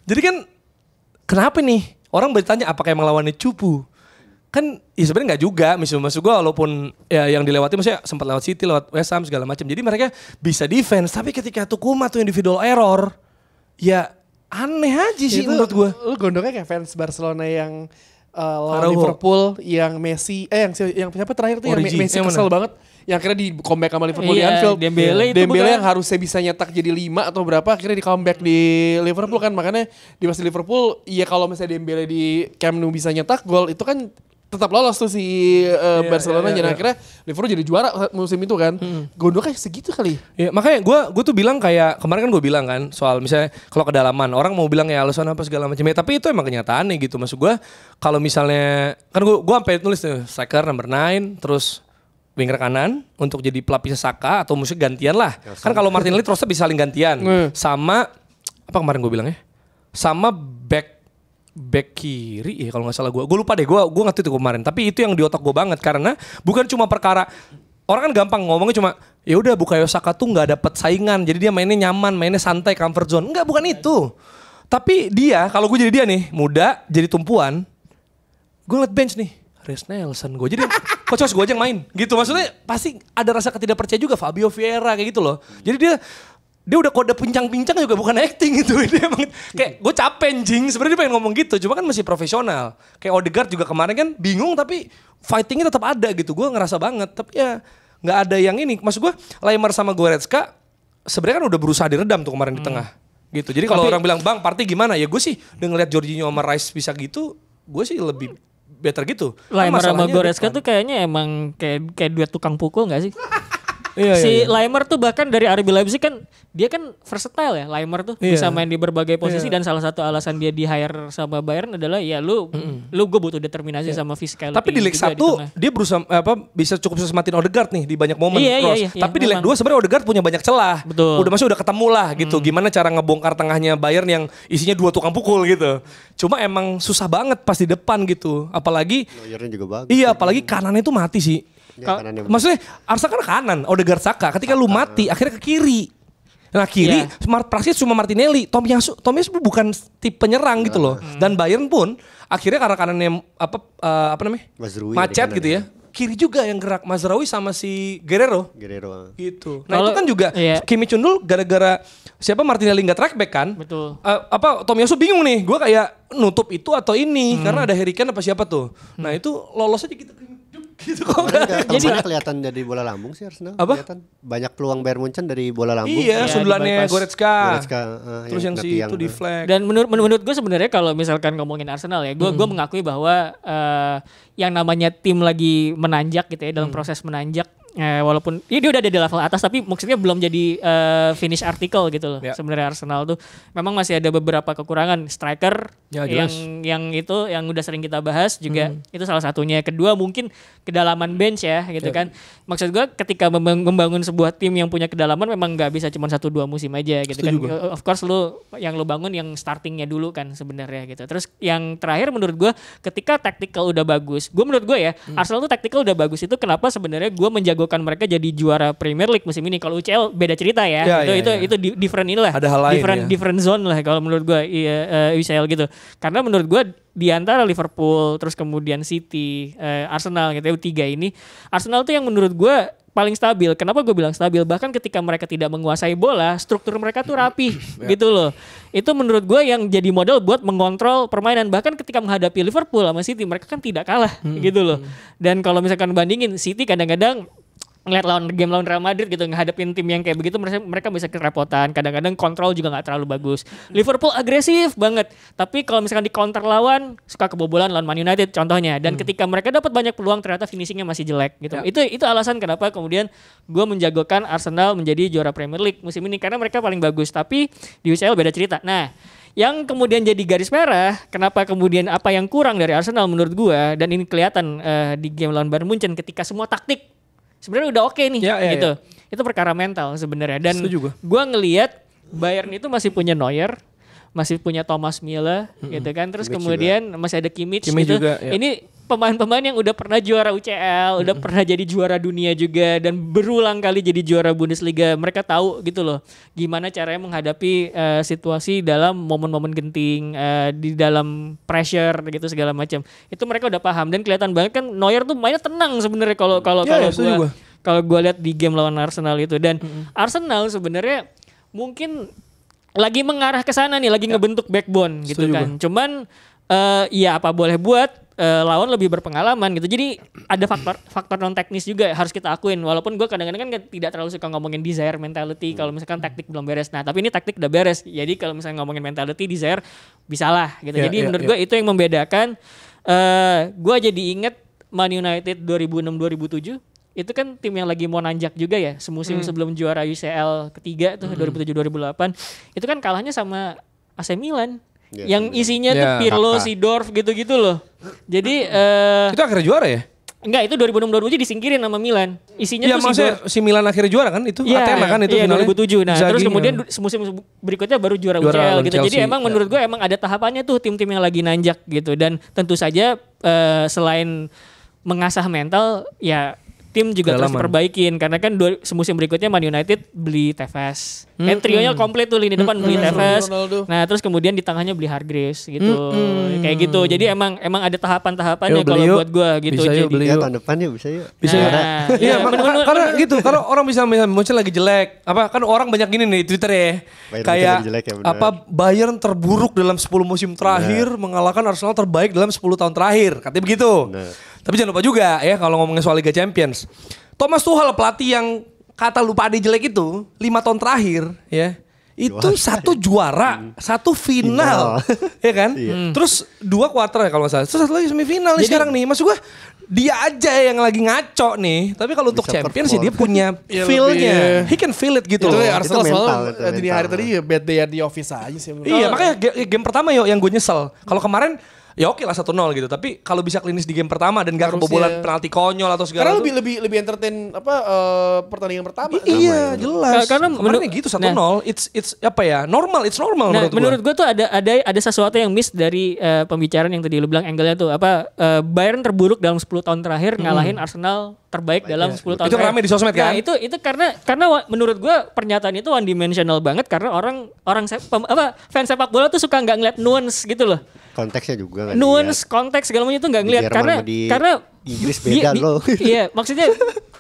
Jadi kan kenapa nih? Orang bertanya apakah emang lawannya cupu? Kan ya sebenarnya nggak juga. Maksud gue walaupun ya yang dilewati maksudnya sempat lewat City, lewat West Ham segala macam. Jadi mereka bisa defense. Tapi ketika Tukuma tuh individual error, ya aneh aja sih menurut gue. Lu gondoknya kayak fans Barcelona yang lawan Liverpool yang Messi yang siapa terakhir tuh Origi. yang Messi kesel banget yang akhirnya di comeback sama Liverpool di Anfield. Dembele yang harusnya bisa nyetak jadi 5 atau berapa akhirnya di comeback di Liverpool kan, makanya di pas di Liverpool ya kalau misalnya Dembele di Camp Nou bisa nyetak gol itu kan tetap lolos tuh si Barcelona dan akhirnya Liverpool jadi juara musim itu kan. Gondoknya segitu kali. Ya, makanya gue tuh bilang kayak kemarin kan gue bilang kan soal misalnya kalau kedalaman orang mau bilang ya alasan apa segala macam ya, tapi itu emang kenyataannya gitu. Maksud gue kalau misalnya kan gue sampai tulis tuh striker number 9 terus winger kanan untuk jadi pelapis Saka atau musuh gantian lah. Kan kalau Martinelli terusnya bisa saling gantian sama apa kemarin gue bilang ya, sama back back kiri ya kalau nggak salah gue lupa deh, gue ngerti itu kemarin, tapi itu yang di otak gue banget karena bukan cuma perkara orang kan gampang ngomongnya cuma ya udah Bukayo Saka tuh nggak dapet saingan jadi dia mainnya nyaman, mainnya santai, comfort zone. Enggak, bukan itu. Tapi dia kalau gue jadi dia nih muda jadi tumpuan, gue ngeliat bench nih Reiss Nelson, gue jadi coach gue aja yang main gitu, maksudnya pasti ada rasa ketidakpercaya juga, Fabio Vieira kayak gitu loh. Jadi dia udah kode pincang-pincang juga bukan acting gitu. Dia emang kayak gue capek anjing. Sebenarnya dia pengen ngomong gitu, cuma kan masih profesional. Kayak Odegaard juga kemarin kan bingung tapi fightingnya tetap ada gitu. Gue ngerasa banget, tapi ya nggak ada yang ini. Maksud gue Lemar sama Goretzka sebenarnya kan udah berusaha diredam tuh kemarin di tengah. Gitu. Jadi kalau orang bilang Bang Partey gimana? Ya gue sih udah ngeliat Jorginho sama Rice bisa gitu, gue sih lebih better gitu. Lemar sama Goretzka tuh kayaknya emang kayak duet tukang pukul gak sih? Iya. Lemar tuh bahkan dari RB Leipzig kan dia kan versatile ya. Lemar tuh bisa main di berbagai posisi dan salah satu alasan dia di hire sama Bayern adalah ya lu gue butuh determinasi sama physicality. Tapi di leg 1 dia berusaha bisa cukup bisa matiin Odegaard nih di banyak momen cross. Tapi di leg 2 sebenarnya Odegaard punya banyak celah. Betul. Udah ketemu lah gitu. Gimana cara ngebongkar tengahnya Bayern yang isinya 2 tukang pukul gitu. Cuma emang susah banget pas di depan gitu. Apalagi Neuernya juga bagus. Iya, apalagi kanannya itu mati sih. Ya, Maksudnya Arsenal kan kanan, Odegaard Saka. Ketika lu mati, akhirnya ke kiri. Nah kiri, praktis cuma Martinelli. Tomiyasu bukan tipe penyerang gitu loh. Dan Bayern pun akhirnya karena kanannya apa namanya? Mazraoui macet gitu ya. Kiri juga yang gerak Mazraoui sama si Guerrero. Gitu. Nah itu kan juga Kimi Cundul gara-gara siapa Martinelli nggak track back kan? Betul. Tomiyasu bingung nih. Gue kayak nutup itu atau ini karena ada Harry Kane apa siapa tuh. Nah itu lolos aja gitu. Gitu kok. Jadi kelihatan dari bola lambung sih Arsenal. Kelihatan banyak peluang Bayern Munchen dari bola lambung. Iya, sundulannya Goretzka. Yang Terus yang si itu di flag. Dan menurut gue sebenarnya kalau misalkan ngomongin Arsenal ya, gue mengakui bahwa yang namanya tim lagi menanjak gitu ya, dalam proses menanjak. Walaupun dia udah ada di level atas tapi maksudnya belum jadi finish article gitu loh. Sebenarnya Arsenal tuh memang masih ada beberapa kekurangan striker yang itu yang udah sering kita bahas juga itu salah satunya. Kedua mungkin kedalaman bench ya gitu kan. Maksud gue ketika membangun sebuah tim yang punya kedalaman memang nggak bisa cuma 1-2 musim aja gitu kan. Of course lu bangun yang startingnya dulu kan sebenarnya gitu. Terus yang terakhir menurut gue ketika tactical udah bagus. Menurut gue ya Arsenal tuh tactical udah bagus itu kenapa sebenarnya gue menjagokan mereka jadi juara Premier League musim ini. Kalau UCL beda cerita ya. Itu different inilah. Ada hal lain different zone lah kalau menurut gue UCL gitu. Karena menurut gue di antara Liverpool terus kemudian City, Arsenal gitu tiga ini, Arsenal tuh yang menurut gue paling stabil. Kenapa gue bilang stabil? Bahkan ketika mereka tidak menguasai bola, struktur mereka tuh rapi gitu loh. Itu menurut gue yang jadi modal buat mengontrol permainan. Bahkan ketika menghadapi Liverpool sama City, mereka kan tidak kalah gitu loh. Dan kalau misalkan bandingin City kadang-kadang ngeliat game lawan Real Madrid gitu ngehadapin tim yang kayak begitu mereka bisa kerepotan, kadang-kadang kontrol juga nggak terlalu bagus. Liverpool agresif banget tapi kalau misalkan di counter lawan suka kebobolan lawan Man United contohnya dan ketika mereka dapat banyak peluang ternyata finishingnya masih jelek gitu. Itu alasan kenapa kemudian gue menjagokan Arsenal menjadi juara Premier League musim ini karena mereka paling bagus tapi di UCL beda cerita. Nah yang kemudian jadi garis merah, kenapa kemudian apa yang kurang dari Arsenal menurut gue dan ini kelihatan di game lawan Bayern Munchen ketika semua taktik sebenarnya udah oke nih gitu. Itu perkara mental sebenarnya dan gue ngelihat Bayern itu masih punya Neuer, masih punya Thomas Müller gitu kan. Terus kemudian masih ada Kimmich gitu. Juga, Ini pemain-pemain yang udah pernah juara UCL, udah pernah jadi juara dunia juga dan berulang kali jadi juara Bundesliga. Mereka tahu gitu loh gimana caranya menghadapi situasi dalam momen-momen genting, di dalam pressure gitu segala macam. Itu mereka udah paham dan kelihatan banget kan Neuer tuh mainnya tenang sebenarnya kalau gue lihat di game lawan Arsenal itu dan Arsenal sebenarnya mungkin lagi mengarah ke sana nih, lagi ngebentuk backbone gitu kan. Cuman ya apa boleh buat lawan lebih berpengalaman gitu. Jadi ada faktor non teknis juga harus kita akuin. Walaupun gue kadang-kadang kan tidak terlalu suka ngomongin desire mentality kalau misalkan taktik belum beres. Nah tapi ini taktik udah beres. Jadi kalau misalnya ngomongin mentality desire bisalah gitu. Jadi menurut gue itu yang membedakan. Gue jadi inget Man United 2006-2007 itu kan tim yang lagi mau nanjak juga ya. Semusim sebelum juara UCL ketiga tuh 2007-2008 itu kan kalahnya sama AC Milan. Yang isinya tuh Pirlo, Seedorf gitu-gitu loh. Jadi itu akhirnya juara ya? Enggak, itu 2006-2007 disingkirin sama Milan. Isinya Iya tuh maksudnya si Milan akhirnya juara kan itu Athena kan itu iya, finalnya. 2007. Nah, Inzaghi, terus kemudian ya. musim berikutnya baru juara Juara UCL lawan gitu. Jadi Chelsea. emang menurut gue emang ada tahapannya tuh tim-tim yang lagi nanjak gitu. Dan tentu saja selain mengasah mental ya tim juga terus Kedalaman. perbaikin karena kan semusim berikutnya Man United beli Tevez. Kan trionya komplit tuh lini depan beli Tevez. Ronaldo. Nah, terus kemudian di tengahnya beli Hargreaves gitu. Kayak gitu. Jadi emang ada tahapan-tahapannya Yuk, beli kalau yuk. buat gua gitu. Bisa yuk, Jadi beli Ya yuk. tahun depan yuk bisa yuk. Bisa ya? Iya, bener-bener. karena gitu. Kalau orang bisa muncul lagi jelek, apa kan orang banyak gini nih di Twitter ya. Bayern Kayak lagi jelek ya, bener. apa Bayern terburuk dalam 10 musim terakhir mengalahkan Arsenal terbaik dalam 10 tahun terakhir. Katanya begitu. Bener. Tapi jangan lupa juga ya kalau ngomongin soal Liga Champions. Thomas Tuchel pelatih yang kata lupa ade jelek itu 5 tahun terakhir ya. Itu satu juara, satu final, ya kan? Terus 2 kuarter ya kalau nggak salah. Terus satu lagi semifinal nih sekarang nih. Maksud gua dia aja yang lagi ngaco nih. Tapi kalau untuk Bisa Champions sih dia perform. punya Iya, feel-nya. lebih- He can feel it gitu Itu loh. ya Arsenal Itu mental, semalam itu dini mental. hari tadi ya bad day at the office aja sih. Iya, makanya game pertama yuk yang gue nyesel. Kalau kemarin ya oke lah 1-0 gitu. Tapi kalau bisa klinis di game pertama dan gak Harusnya. kebobolan penalti konyol atau segala Karena itu. lebih entertain pertandingan pertama. Iya, jelas. Karena kemarin gitu 1-0. It's apa ya? Normal, it's normal Nah, menurut menurut gue. gue tuh ada sesuatu yang miss dari pembicaraan yang tadi lu bilang angle-nya tuh apa Bayern terburuk dalam 10 tahun terakhir ngalahin Arsenal terbaik dalam 10 tahun Itu terakhir. rame di sosmed kan? Nah, itu karena menurut gue pernyataan itu one dimensional banget karena fans sepak bola tuh suka nggak ngeliat nuance gitu loh. Konteksnya juga kan. Nuance, konteks segala macam itu nggak Di ngeliat Jerman karena sama di karena Inggris beda loh. Iya, maksudnya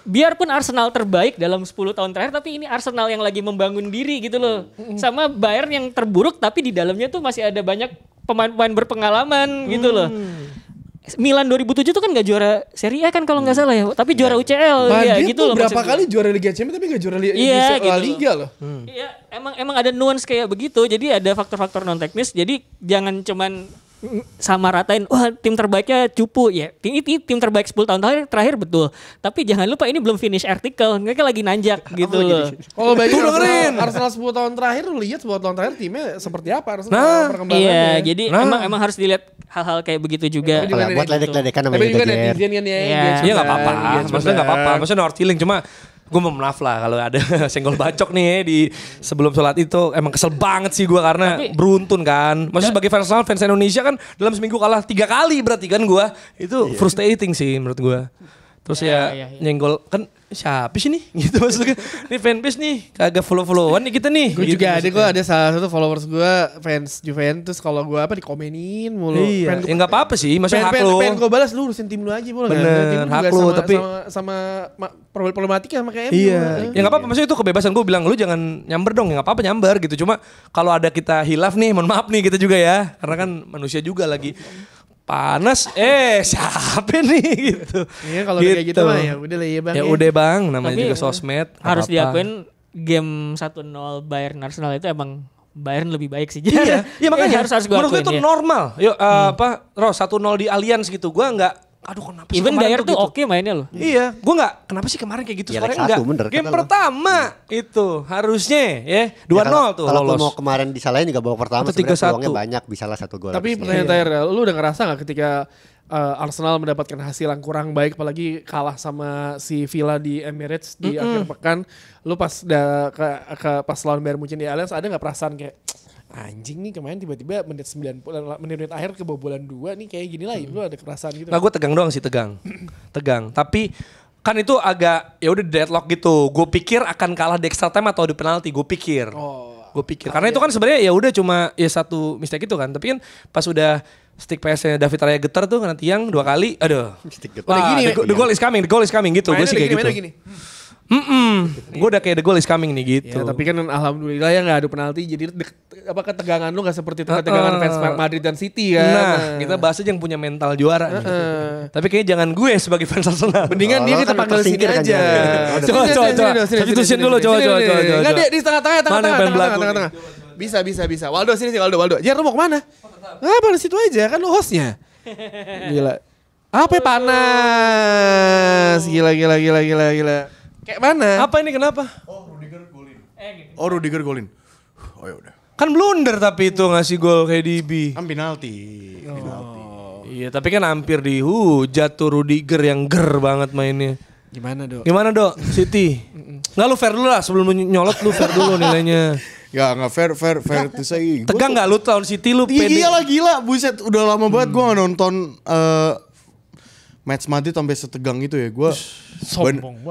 biarpun Arsenal terbaik dalam 10 tahun terakhir tapi ini Arsenal yang lagi membangun diri gitu loh. Sama Bayern yang terburuk tapi di dalamnya tuh masih ada banyak pemain-pemain berpengalaman gitu loh. Milan 2007 tuh kan gak juara Serie A kan kalau nggak salah ya, tapi juara UCL ya Madrid gitu tuh loh. berapa maksud gue. kali juara Liga Champions tapi gak juara Iya, La gitu. Liga loh. Iya, emang ada nuance kayak begitu. Jadi ada faktor-faktor non teknis. Jadi jangan cuman sama ratain wah tim terbaiknya cupu ya. Tim terbaik 10 tahun terakhir betul. Tapi jangan lupa ini belum finish artikel. Mereka lagi nanjak gitu loh. Kalau bagi Tuh dengerin. Arsenal 10 tahun terakhir lu lihat 10 tahun terakhir timnya seperti apa Arsenal Nah, perkembangannya. Iya, jadi Nah. emang harus dilihat hal-hal kayak begitu juga. Tapi Kalau buat Gitu. ledek-ledekan namanya Tapi juga juga Jer. netizen kan ya. Iya. Iya nggak apa-apa. engagement Maksudnya nggak apa-apa. lah. Maksudnya no hard feeling. Cuma gue mau maaf lah kalau ada senggol bacok nih ya di sebelum sholat itu. Emang kesel banget sih gue karena beruntun kan. Maksudnya sebagai fans Arsenal, fans Indonesia kan dalam seminggu kalah 3 kali berarti kan gue. Itu frustrating sih menurut gue. Terus Iya. nyenggol kan siapa sih nih gitu maksudnya. Ini fanbase nih kagak follow-followan nih kita nih. Gue Gitu juga ada maksudnya. ada salah satu followers gue fans Juventus kalau gue dikomenin mulu. Iya, ya nggak apa-apa sih, maksudnya hak lo. Pengen gue balas lu urusin tim lu aja boleh nggak? Bener, Tim lu hak juga lu, sama, tapi- sama problematika sama kayak MU. Iya, ya nggak apa-apa. Maksudnya itu kebebasan gue bilang lu jangan nyamber dong, ya nggak apa-apa nyamber gitu. Cuma kalau ada kita hilaf nih, mohon maaf nih kita juga ya, karena kan manusia juga lagi panas. Siapa nih gitu? Iya kalau udah kayak gitu mah ya udah lah ya bang. Ya udah bang, namanya Tapi juga sosmed. nggak Harus apa-apa. diakuin game 1-0 Bayern Arsenal itu emang Bayern lebih baik sih. Iya, iya makanya harus gue menurut gue akuin itu ya. normal. Yuk, Ros 1-0 di Allianz gitu. Gue nggak, aduh kenapa sih Even kemarin Dyer tuh gitu? oke mainnya loh. Iya, gue nggak. Kenapa sih kemarin kayak gitu? Ya, Skornya leg enggak. satu, bener, Game kata lo. pertama itu harusnya ya 2-0 Ya, tuh kalau lolos. mau kemarin disalahin juga babak pertama Atau sebenarnya 3-1. peluangnya banyak bisa lah 1 gol. Tapi harusnya. pertanyaan terakhir, lu udah ngerasa nggak ketika Arsenal mendapatkan hasil yang kurang baik, apalagi kalah sama si Villa di Emirates di akhir pekan, lu pas pas lawan Bayern Munchen di Allianz ada nggak perasaan kayak anjing nih kemarin tiba-tiba menit 90 menit akhir kebobolan 2 nih kayak gini lah, lu ada perasaan gitu? Nggak, gue tegang doang sih, tegang. Tapi kan itu agak ya udah deadlock gitu. Gue pikir akan kalah di extra time atau di penalti. Gue pikir. Karena itu kan sebenarnya ya udah cuma ya satu mistake itu kan. Tapi kan pas udah stick PS-nya David Raya getar tuh kena tiang 2 kali. Aduh. Stick getar. Wah, Udah gini, the goal is coming gitu. Gue Mainnya sih kayak mainnya gitu. gini. Gue udah kayak the goal is coming nih gitu. Ya, tapi kan alhamdulillah ya nggak ada penalti, jadi ketegangan lu nggak seperti ketegangan fans Madrid dan City kan. Nah, kita bahas aja yang punya mental juara nih. Tapi kayaknya jangan gue sebagai fans Arsenal. Mendingan Oh, dia lo kita kan panggil sini tersingkir kan aja. jadi. Coba. Substitution dulu, coba. Enggak deh, di tengah-tengah, Mana yang pengen belagu tengah-tengah. Bisa. Waldo sini sih, Waldo. Jer, lu mau kemana? Apa di situ aja, kan lu hostnya. Gila. Apa panas? Gila. Kayak mana? Apa ini kenapa? Rudiger golin. Oh ya udah. Kan blunder tapi itu ngasih gol kayak DB. Kan penalti. Iya, tapi kan hampir dihujat tuh Rudiger yang ger banget mainnya. Gimana, Dok? City. Enggak, lu fair dulu lah sebelum lu nyolot, lu fair dulu nilainya. Ya nggak fair itu saya. Tegang nggak lu tahun City lu pede? Gila, buset, udah lama banget gue nggak nonton match Madrid sampai setegang itu ya. Gue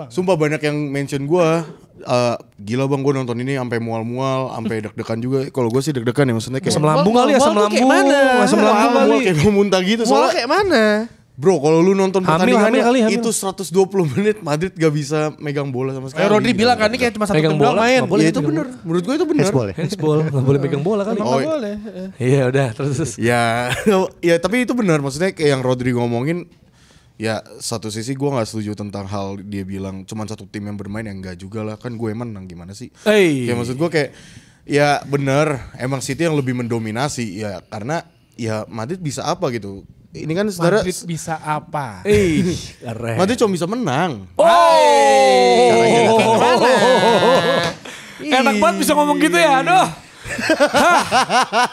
sumpah banyak yang mention gue, gila bang gue nonton ini sampai mual-mual, sampai deg-degan juga. Kalau gue sih deg-degan ya, maksudnya kayak Asam lambung kali, asam lambung. Asam lambung kali. Kayak mau muntah gitu. Soalnya Soalnya kayak mana? bro, kalau lu nonton pertandingannya hamil. itu 120 menit Madrid gak bisa megang bola sama sekali. Rodri bilang kan ini kayak cuma satu Megang tim doang bola, main. nggak boleh Ya itu itu bener. Menurut gue itu bener. Handsball ya? Handsball, nggak boleh pegang bola kali. Oh, boleh. Iya udah terus. Ya, ya tapi itu benar. Maksudnya kayak yang Rodri ngomongin, ya satu sisi gue nggak setuju tentang hal dia bilang cuma satu tim yang bermain, ya enggak juga lah, kan gue menang gimana sih? Ya maksud gue kayak, ya benar, emang City yang lebih mendominasi ya, karena ya Madrid bisa apa gitu. Ini kan saudara, Madrid bisa apa? Keren. Madrid cuma bisa menang. Enak banget bisa ngomong gitu ya, aduh.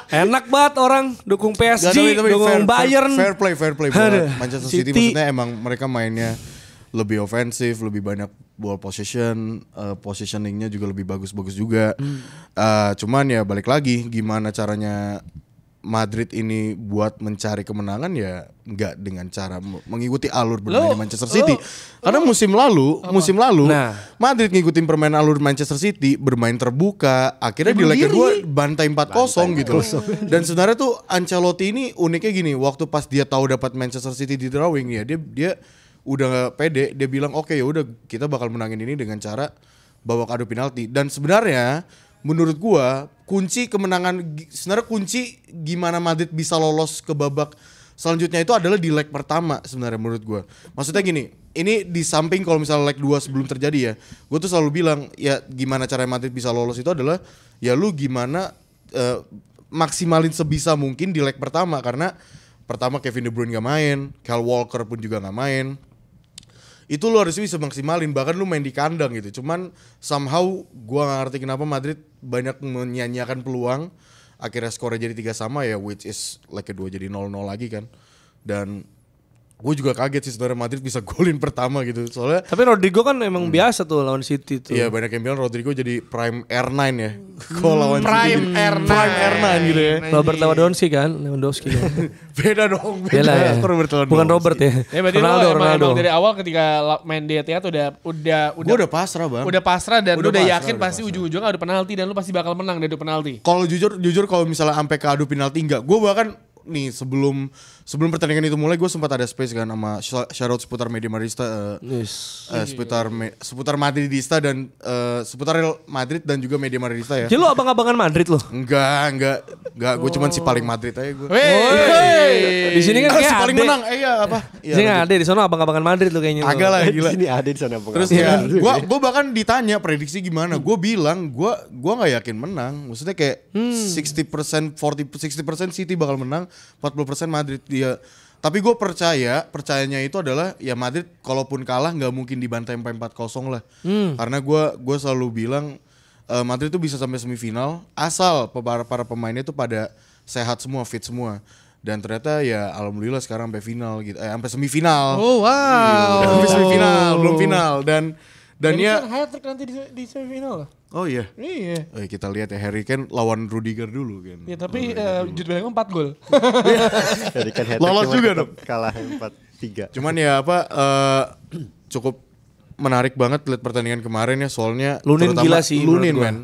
Enak banget orang dukung PSG, dukung Bayern. Fair play. Aduh, Manchester City maksudnya emang mereka mainnya lebih ofensif, lebih banyak ball possession, positioningnya juga lebih bagus-bagus juga. Cuman ya balik lagi, gimana caranya Madrid ini buat mencari kemenangan, ya nggak dengan cara mengikuti alur bermain Manchester City. Karena musim lalu Madrid ngikutin permainan alur Manchester City, bermain terbuka, akhirnya di leg kedua bantai 4-0 gitu loh. Dan sebenarnya tuh Ancelotti ini uniknya gini, waktu pas dia tahu dapat Manchester City di drawing ya, dia udah pede, dia bilang oke, ya udah kita bakal menangin ini dengan cara babak adu penalti. Dan sebenarnya menurut gua kunci gimana Madrid bisa lolos ke babak selanjutnya itu adalah di leg pertama sebenarnya menurut gua. Maksudnya gini, ini di samping kalau misalnya leg 2 sebelum terjadi ya, gua tuh selalu bilang ya gimana cara Madrid bisa lolos itu adalah ya lu gimana maksimalin sebisa mungkin di leg pertama, karena pertama Kevin De Bruyne gak main, Kyle Walker pun juga gak main. Itu lu harusnya bisa maksimalin, bahkan lu main di kandang gitu. Cuman somehow gua gak ngerti kenapa Madrid banyak menyanyiakan peluang, akhirnya skornya jadi 3-3 ya, which is leg kedua jadi 0-0 lagi kan. Dan gue juga kaget sih sebenarnya Madrid bisa golin pertama gitu. Soalnya tapi Rodrigo kan emang biasa tuh lawan City tuh. iya, banyak yang bilang Rodrigo jadi prime R9 ya. Kalau lawan Prime City, R9. prime R9 gitu ya. Robert Lewandowski kan. Beda dong. Beda ya. Bukan Robert ya. Ya berarti Ronaldo dari awal ketika main di Etihad udah Gue udah pasrah bang. udah pasrah dan Udah lu udah pasrah, yakin udah pasti pasrah. ujung-ujungnya adu penalti dan lu pasti bakal menang dari adu penalti. Kalau jujur kalau misalnya sampai ke adu penalti enggak. Gue bahkan nih sebelum pertandingan itu mulai gue sempat ada space kan sama shoutout seputar media Madridista, seputar Madridista dan seputar Real Madrid dan juga media Madridista ya. Jadi lu abang-abangan Madrid lo. Enggak, gue cuman si paling Madrid aja gue. Di sini kan Si kayak paling ade. menang, iya apa? Di sini ada di sana abang-abangan Madrid lo kayaknya. Agak lah gila. Ini ada di sana Terus ya, gue bahkan ditanya prediksi gimana, gue bilang gue nggak yakin menang. Maksudnya kayak 60% City bakal menang, 40% Madrid dia. Tapi gue percayanya itu adalah ya Madrid kalaupun kalah nggak mungkin dibantai 4-0 lah. Karena gue selalu bilang Madrid tuh bisa sampai semifinal asal para pemainnya tuh pada sehat semua, fit semua. Dan ternyata ya alhamdulillah sekarang sampai final gitu, sampai semifinal. Oh wow. Sampai semifinal, belum final dan ya. Hat-trick nanti di semifinal. Oh iya. Iya. Kita lihat ya, Harry Kane lawan Rudiger dulu kan. Ya tapi Jude Bellingham 4 gol. Jadi kan Lolos juga dong. Kalah 4-3. Cuman ya cukup menarik banget lihat pertandingan kemarin ya, soalnya Lunin terutama gila sih, Lunin menurut gua. men.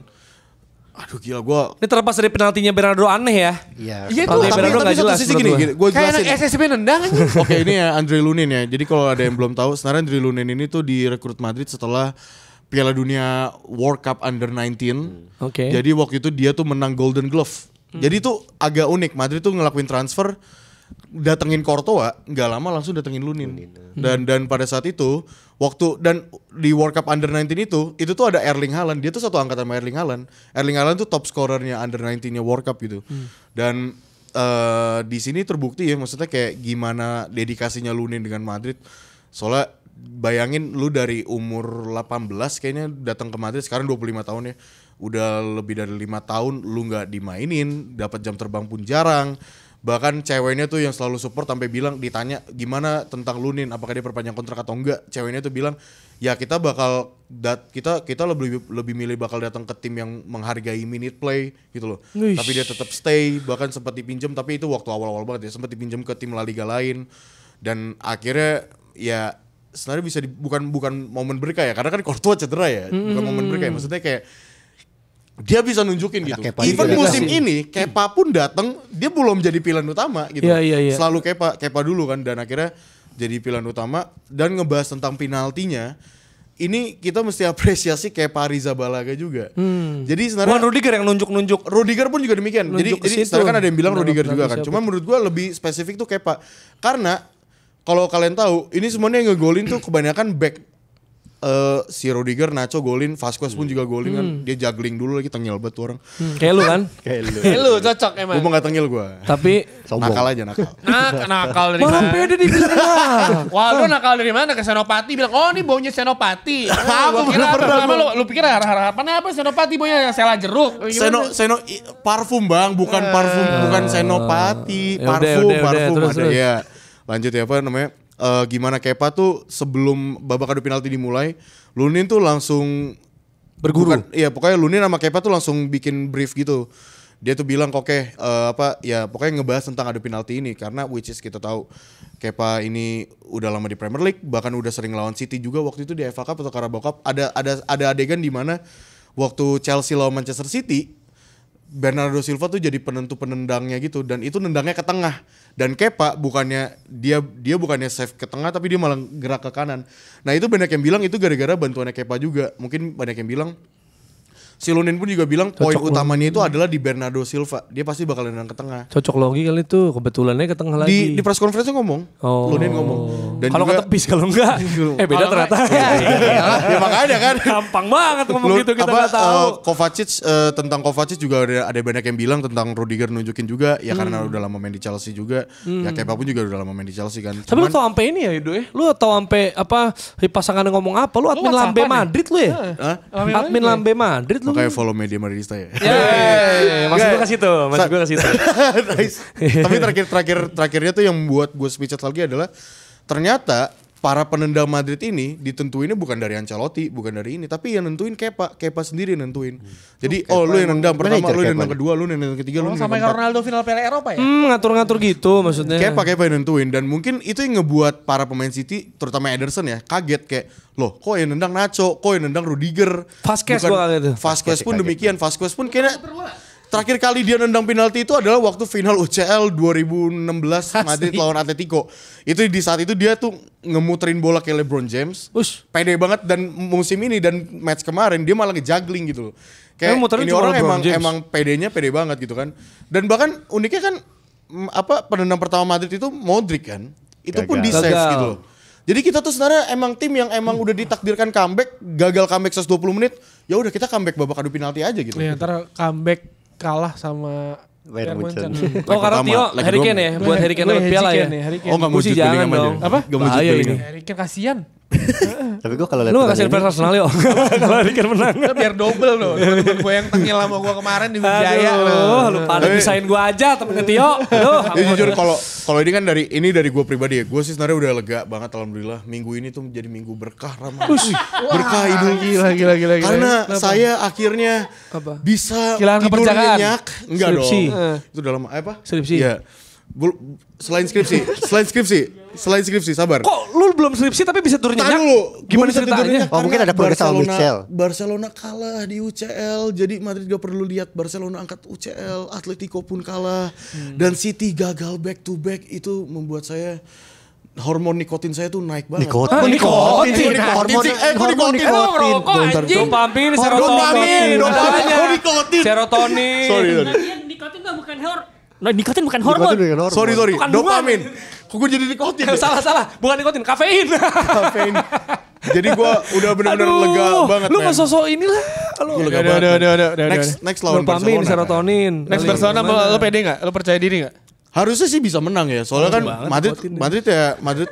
Aduh gila gue. Ini terlepas dari penaltinya Bernardo aneh ya. Iya. Iya Kalau tuh. dia Tapi Bernardo nggak satu jelas sisi menurut gini, gue Kayak anak jelasin. SSB nendang aja. Oke, ini ya Andre Lunin ya. Jadi kalau ada yang belum tahu, sebenarnya Andre Lunin ini tuh direkrut Madrid setelah Piala Dunia World Cup Under 19. Oke. Jadi waktu itu dia tuh menang Golden Glove. Jadi tuh agak unik. Madrid tuh ngelakuin transfer, datengin Courtois, nggak lama langsung datengin Lunin. Dan pada saat itu dan di World Cup Under 19 itu tuh ada Erling Haaland. Dia tuh satu angkatan sama Erling Haaland. Erling Haaland tuh top scorernya Under 19-nya World Cup gitu. Dan di sini terbukti ya, maksudnya kayak gimana dedikasinya Lunin dengan Madrid. Soalnya bayangin lu dari umur 18 kayaknya datang ke Madrid, sekarang 25 tahun ya. Udah lebih dari 5 tahun lu nggak dimainin, dapat jam terbang pun jarang. Bahkan ceweknya tuh yang selalu support sampai bilang, ditanya gimana tentang Lunin, apakah dia perpanjang kontrak atau enggak. Ceweknya tuh bilang, ya kita bakal kita lebih milih bakal datang ke tim yang menghargai minute play gitu loh. Wish. Tapi dia tetap stay, bahkan sempat dipinjam, tapi itu waktu awal-awal banget ya, sempat dipinjam ke tim La Liga lain. Dan akhirnya ya sebenarnya bisa bukan momen berkah ya, karena kan Courtois cedera ya, bukan momen berkah ya. Maksudnya kayak dia bisa nunjukin gitu. Kepa Even juga musim ini Kepa pun datang, dia belum jadi pilihan utama gitu. Iya. Selalu Kepa dulu kan, dan akhirnya jadi pilihan utama. Dan ngebahas tentang penaltinya, ini kita mesti apresiasi Kepa Arrizabalaga juga. Jadi sebenarnya Bukan Rudiger yang nunjuk-nunjuk. Rudiger pun juga demikian. Nunjuk ke Jadi situ. sekarang kan ada yang bilang Nggak Rudiger tahu juga kan. siapa. Cuma menurut gua lebih spesifik tuh Kepa. Karena kalau kalian tahu, ini semuanya yang ngegolin tuh kebanyakan back. Si Rudiger, Nacho golin, Vasquez pun juga golin kan. Dia juggling dulu lagi, tengil banget tuh orang. Kayak lu kan. Lu cocok emang. Gue mah gak tengil gue. Tapi Sombong. Nakal aja nakal. Nakal dari malah mana? pede dibilang. Wah, lu nakal dari mana? Ke Senopati bilang, oh ini baunya Senopati. Gua kira belum pernah apa? Lu pikir harapannya apa Senopati baunya sela jeruk? Parfum bang, bukan parfum, bukan Senopati, Ya udah, parfum, udah, parfum terus. ada ya. Lanjut ya, apa namanya? Gimana Kepa tuh sebelum babak adu penalti dimulai, Lunin tuh langsung Berguru. Iya, pokoknya Lunin sama Kepa tuh langsung bikin brief gitu. Dia tuh bilang oke, pokoknya ngebahas tentang adu penalti ini, karena which is kita tahu Kepa ini udah lama di Premier League, bahkan udah sering lawan City juga waktu itu di FA Cup atau Carabao Cup. Ada adegan di mana waktu Chelsea lawan Manchester City, Bernardo Silva tuh jadi penendangnya gitu, dan itu nendangnya ke tengah. Dan Kepa bukannya dia bukannya save ke tengah, tapi dia malah gerak ke kanan. Nah, itu banyak yang bilang itu gara-gara bantuannya Kepa juga. Mungkin banyak yang bilang, si Lunin pun juga bilang poin utamanya itu adalah di Bernardo Silva. Dia pasti bakal nendang ke tengah. Cocok logi kali itu, kebetulannya ke tengah lagi. Di press conference ngomong, Lunin ngomong. Dan kalau juga- ketepis, kalau enggak. Beda ternyata. ya makanya kan. Gampang banget ngomong gitu, kita nggak tahu. Tentang Kovacic juga ada banyak yang bilang tentang Rudiger nunjukin juga ya, karena udah lama main di Chelsea juga. Ya Kepa pun juga udah lama main di Chelsea kan. Tapi lu tau sampai ini ya Edo ya? Lu tau sampai apa pasangannya ngomong apa? Lu admin Lambe Madrid lu ya? Hah? Admin Lambe Madrid lu. Makanya follow media Madridista ya. Maksud gue ke situ, maksud gue ke situ. Nice. Tapi terakhirnya tuh yang buat gue speechless lagi adalah ternyata para penendang Madrid ini ditentuinnya bukan dari Ancelotti, bukan dari ini, tapi yang nentuin Kepa sendiri yang nentuin. Jadi lu yang nendang pertama, lu yang nendang kedua, lu yang nendang ketiga, lu yang Sampai keempat. Ronaldo final Piala Eropa ya? Ngatur-ngatur gitu maksudnya. Kepa yang nentuin, dan mungkin itu yang ngebuat para pemain City, terutama Ederson ya, kaget kayak, loh kok yang nendang Nacho, kok yang nendang Rudiger. Vasquez Bukan- gua kaget tuh. Vasquez pun demikian, Vasquez pun kayaknya terakhir kali dia nendang penalti itu adalah waktu final UCL 2016 Madrid lawan Atletico. Itu di saat itu dia tuh ngemuterin bola kayak LeBron James. Ush. Pede banget, dan musim ini dan match kemarin dia malah ngejuggling gitu loh. Kayak muterin ini cuma orang LeBron James. emang pede banget gitu kan. Dan bahkan uniknya kan penendang pertama Madrid itu Modric kan. Itu pun di save Gagal. gitu loh. Jadi kita tuh sebenarnya emang tim yang emang udah ditakdirkan comeback, gagal comeback 120 menit, ya udah kita comeback babak adu penalti aja gitu. Iya, ntar comeback kalah sama Bayern Munchen. Oh karena pertama, Tio leg Harry Kane ya, kedua. buat Harry Kane dapat piala ya. Oh nggak mau Gua sih Jude jangan Bellingham aja. dong. Apa? Nggak mau Jude Bahaya Bellingham. ini. Harry Kane kasihan. Tapi gue kalau lihat Lu gak kasih pertandingan advice Arsenal yo. Kalau Harry Kane menang. Biar double loh. Temen gue yang tengil sama gue kemarin di Wijaya. Aduh, lu pada bisain gua aja temennya Tio. Aduh, Ya jujur kalau ini kan dari gue pribadi ya, gue sih sebenarnya udah lega banget alhamdulillah. Minggu ini tuh menjadi minggu berkah Rama. Berkah Idul Gila. Karena saya akhirnya Apa? bisa Kehilangan tidur keperjakaan. nyenyak. Enggak Skripsi. dong. Itu dalam apa? Skripsi. Iya. Selain skripsi, sabar. Kok lu belum skripsi tapi bisa turun Tahan nyenyak? dulu. Gimana Gua bisa tidur ceritanya? nyenyak Oh, mungkin karena ada progres sama Michel. Barcelona kalah di UCL, jadi Madrid gak perlu lihat Barcelona angkat UCL, Atletico pun kalah, dan City gagal back to back. Itu membuat saya hormon nikotin saya tuh naik banget. Nikotin. Nikotin. Nikotin. Nikotin. Dopamin, Dopamin, serotonin, dopamin, nikotin. serotonin. Sorry. Nikotin tuh bukan nikotin bukan hormon. Nikotin dengan hormon. Sorry. Itu kandungan. Dopamin. Kok gue jadi nikotin? ya? Salah, bukan nikotin, kafein. Kafein. Jadi gue udah bener-bener lega banget. Lu men. nggak sosok inilah. Gua lega banget. Udah. Next lawan Dopamin, Barcelona. serotonin. Next Barcelona lo pede gak? Lo percaya diri gak? Harusnya sih bisa menang ya. Soalnya kan Madrid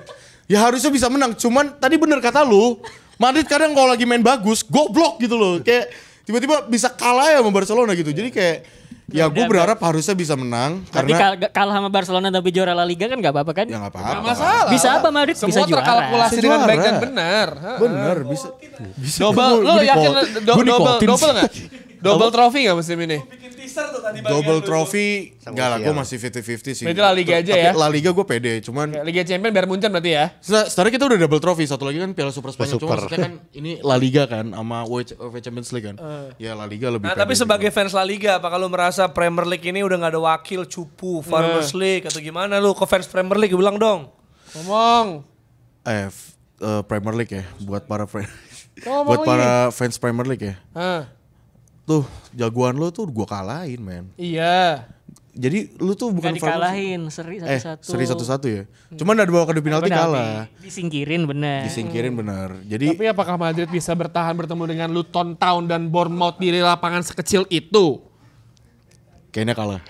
ya harusnya bisa menang. Cuman tadi bener kata lu, Madrid kadang kalau lagi main bagus, goblok gitu loh. Kayak tiba-tiba bisa kalah ya sama Barcelona gitu. Jadi kayak Ya gue berharap harusnya bisa menang Berarti karena kalah sama Barcelona tapi juara La Liga kan gak apa-apa kan? ya nggak Gak apa-apa. masalah. Bisa apa Madrid Semua bisa juara. terkalkulasi Bisa dengan baik juara. dan benar. Bener bisa. Double, lo yakin double nggak? Double trophy nggak musim ini? Double trophy enggak lah, gue masih 50-50 sih. Berarti La Liga aja Tapi ya? La Liga gue pede, cuman Liga Champions biar Munchen berarti ya? setelah kita udah double trophy, satu lagi kan Piala Super Spanyol. Cuma Super. maksudnya kan ini La Liga kan sama UEFA Champions League kan. Ya La Liga lebih Nah pede tapi sih sebagai gua. fans La Liga, apa kalau merasa Premier League ini udah gak ada wakil cupu Farmers League atau gimana lu ke fans Premier League bilang dong. Ngomong. Premier League ya buat para Ngomong buat para fans Premier League ya. Hah, Tuh jagoan lo tuh gue kalahin men. iya. Jadi lu tuh bukan Gak dikalahin, seri satu-satu. seri 1-1 ya. Cuman ada bawa ke penalti kalah. Disingkirin bener. Disingkirin bener. Jadi Tapi apakah Madrid bisa bertahan bertemu dengan Luton Town dan Bournemouth di lapangan sekecil itu? kayaknya kalah.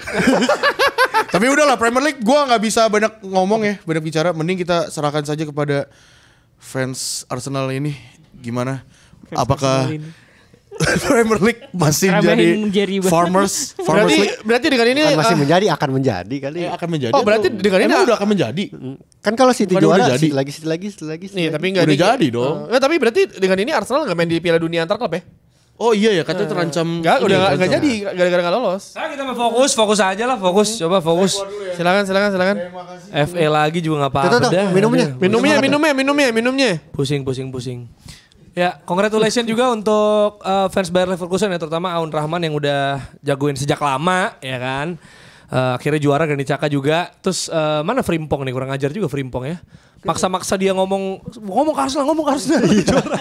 Tapi udahlah Premier League gue nggak bisa banyak ngomong ya, banyak bicara. Mending kita serahkan saja kepada fans Arsenal ini. Gimana? Apakah Arsenal ini. Premier League masih Ramehin menjadi Jerry Farmers League? Berarti dengan ini Kan masih akan menjadi kali. Akan menjadi. Oh, berarti atau- dengan ini emang udah akan menjadi. Kan kalau City Bukan udah juara jadi? City lagi. nih, tapi enggak Udah jadi dong. Tapi berarti dengan ini Arsenal enggak main di Piala Dunia antar klub ya? Oh iya ya, katanya terancam. Enggak, ini udah ya, enggak terancam. jadi gara-gara enggak lolos. Nah kita mau fokus aja lah, coba fokus. Silakan. FA lagi juga gak apa-apa Tuh, dah. Minumnya. Pusing. Ya, congratulations juga untuk fans Bayer Leverkusen ya, terutama Aun Rahman yang udah jagoin sejak lama ya kan. Akhirnya juara Granit Xhaka juga. Terus mana Frimpong nih, kurang ajar juga Frimpong ya. Maksa-maksa dia ngomong ke Arsenal juara.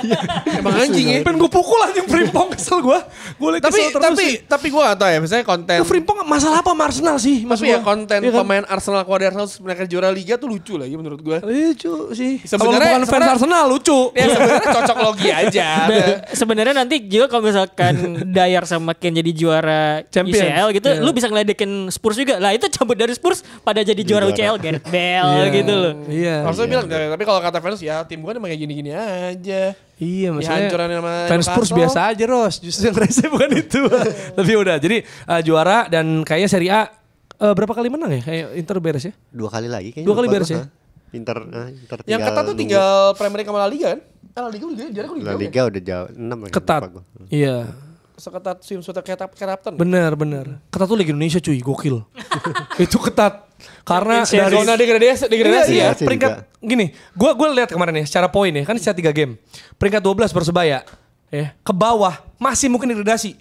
Emang anjing ya. Pengen gue pukul anjing Frimpong, kesel gue. Gue lagi kesel terus. Tapi gue gak tau ya, misalnya konten. Ya, Frimpong masalah apa sama Arsenal sih? Tapi ya konten Iya kan? pemain Arsenal keluar dari Arsenal terus mereka juara Liga tuh lucu lagi menurut gue. Lucu sih. Kalau Sebenarnya- bukan fans Arsenal lucu. Ya sebenarnya cocok logi aja. Sebenarnya nanti juga kalau misalkan Dyer sama Ken jadi juara Champions. UCL gitu, Iya. lu bisa ngeledekin Spurs juga. Lah itu cabut dari Spurs pada jadi juara UCL Gareth Bale gitu loh. Iya. Harusnya bilang, tapi kalau kata fans ya tim gue emang kayak gini-gini aja. Iya, maksudnya Dihancurin sama fans Spurs Newcastle. biasa aja, Ros. Justru yang rese bukan itu. Tapi udah, jadi juara dan kayaknya Serie A berapa kali menang ya? Kayak Inter beres ya? 2 kali lagi kayaknya. 2 kali lupa beres gua. ya? Inter Yang ketat tuh nunggu. tinggal Premier League sama La Liga kan? La Liga udah juara kok La Liga udah jauh 6 Ketat. Iya. Seketat swimsuit kayak Captain. Benar. Ketat tuh Liga Indonesia cuy, gokil. Itu ketat. Karena Champions dari Zona degradasi iya, ya. Sih peringkat juga. gini, gue lihat kemarin ya secara poin ya, kan secara 3 game. Peringkat 12 Persebaya ya, ke bawah masih mungkin degradasi.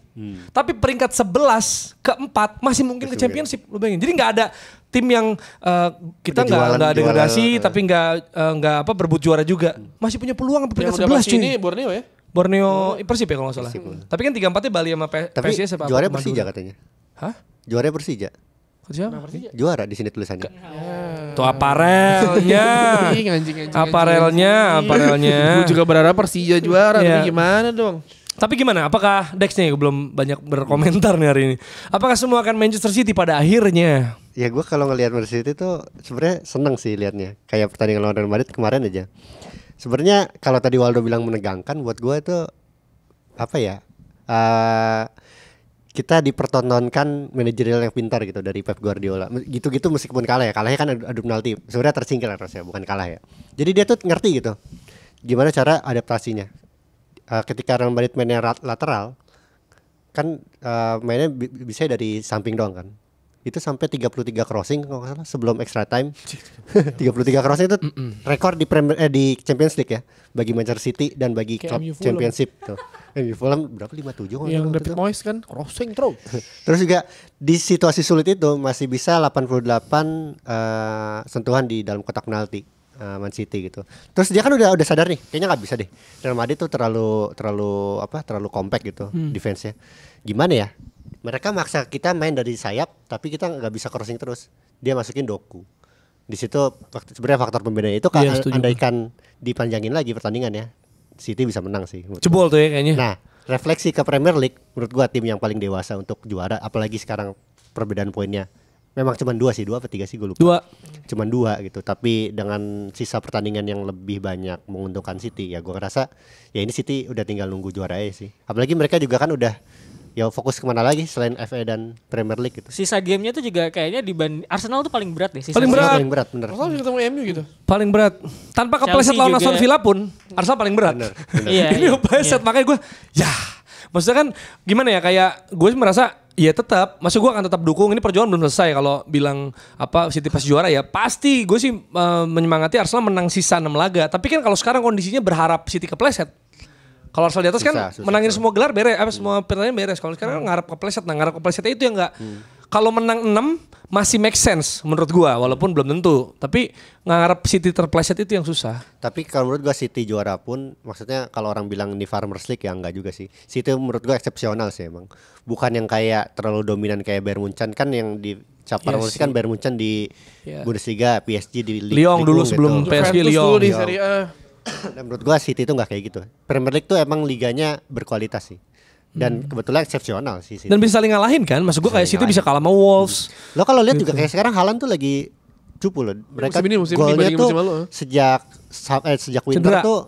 Tapi peringkat 11 ke 4 masih mungkin ke championship, lu bayangin. Jadi nggak ada tim yang kita Jualan- nggak degradasi jualan, tapi nggak berebut juara juga. Masih punya peluang sampai peringkat Yang udah 11 pasti cuy. ini Borneo ya. Borneo Persib ya kalau nggak salah. Tapi kan 3-4-nya Bali sama Tapi PSIS apa? juara Madura. Persija katanya. Hah? Juara Persija. Siapa? Juara di sini tulisannya. Tuh aparelnya. Anjing. Aparelnya. Gue juga berharap Persija juara, Iya. tapi gimana dong? Tapi gimana? Apakah Dex nih belum banyak berkomentar nih hari ini? Apakah semua akan Manchester City pada akhirnya? Ya gue kalau ngelihat Manchester City tuh sebenarnya seneng sih liatnya. Kayak pertandingan lawan Real Madrid kemarin aja. Sebenarnya kalau tadi Waldo bilang menegangkan, buat gue itu apa ya? Kita dipertontonkan manajerial yang pintar gitu dari Pep Guardiola. Gitu-gitu meskipun kalah ya. Kalahnya kan adu penalti. Sebenarnya tersingkir harusnya, bukan kalah ya. Jadi dia tuh ngerti gitu. Gimana cara adaptasinya. Ketika Real Madrid mainnya lateral, kan mainnya bisa dari samping doang kan. Itu sampai 33 crossing kalau nggak salah sebelum extra time. 33 crossing itu rekor di Champions League ya bagi Manchester City dan bagi Kayak klub MU Fulham. Championship tuh. MU Fulham berapa 57 kalau nggak Yang salah David waktu itu. Moyes kan crossing terus. Terus juga di situasi sulit itu masih bisa 88 sentuhan di dalam kotak penalti Man City gitu. Terus dia kan udah sadar nih, kayaknya nggak bisa deh. Real Madrid tuh terlalu compact gitu defense-nya. Gimana ya? Mereka maksa kita main dari sayap, tapi kita nggak bisa crossing terus. Dia masukin Doku. Di situ sebenarnya faktor pembedanya itu kan Iya, setuju. andaikan dipanjangin lagi pertandingan ya, City bisa menang sih. menurut Jebol tuh ya kayaknya. Nah, refleksi ke Premier League menurut gua tim yang paling dewasa untuk juara, apalagi sekarang perbedaan poinnya. Memang cuma 2 apa 3 sih gue lupa. 2. Cuman 2 gitu, tapi dengan sisa pertandingan yang lebih banyak menguntungkan City, ya gua ngerasa ya ini City udah tinggal nunggu juara aja sih. Apalagi mereka juga kan udah ya fokus kemana lagi selain FA dan Premier League gitu. Sisa gamenya tuh juga kayaknya Arsenal tuh paling berat deh. Sisa Paling berat. Paling berat bener. Arsenal ketemu MU gitu. Paling berat. Tanpa kepleset Chelsea lawan juga. Aston Villa pun Arsenal paling berat. Bener. Iya, Ini iya, kepleset iya. makanya gue ya. Maksudnya kan gimana ya kayak gue merasa ya tetap, maksud gue akan tetap dukung ini perjuangan belum selesai kalau bilang apa City pasti juara ya pasti gue sih menyemangati Arsenal menang sisa 6 laga. Tapi kan kalau sekarang kondisinya berharap City kepleset. Kalau Arsenal di atas kan Susah. menangin semua gelar beres, semua pertandingan beres. Kalau sekarang ngarep kepleset, ngarep keplesetnya itu yang enggak. Kalau menang 6 masih make sense menurut gua walaupun belum tentu. Tapi ngarep City terpleset itu yang susah. Tapi kalau menurut gua City juara pun maksudnya kalau orang bilang ini Farmers League ya enggak juga sih. City menurut gua eksepsional sih emang. Bukan yang kayak terlalu dominan kayak Bayern Munchen kan yang di Farmers League kan Bayern Munchen di Bundesliga, PSG di Lyon dulu gitu. sebelum PSG Juventus Lyon. dulu di Serie A. Dan menurut gua City itu nggak kayak gitu. Premier League tuh emang liganya berkualitas sih. Dan kebetulan eksepsional sih City. Dan bisa saling ngalahin kan? Maksud gua kayak City bisa kalah sama Wolves. Lo kalau lihat juga kayak sekarang Haaland tuh lagi cupu loh. Mereka Musim ini golnya dibanding tuh musim lalu. sejak winter Cedera. tuh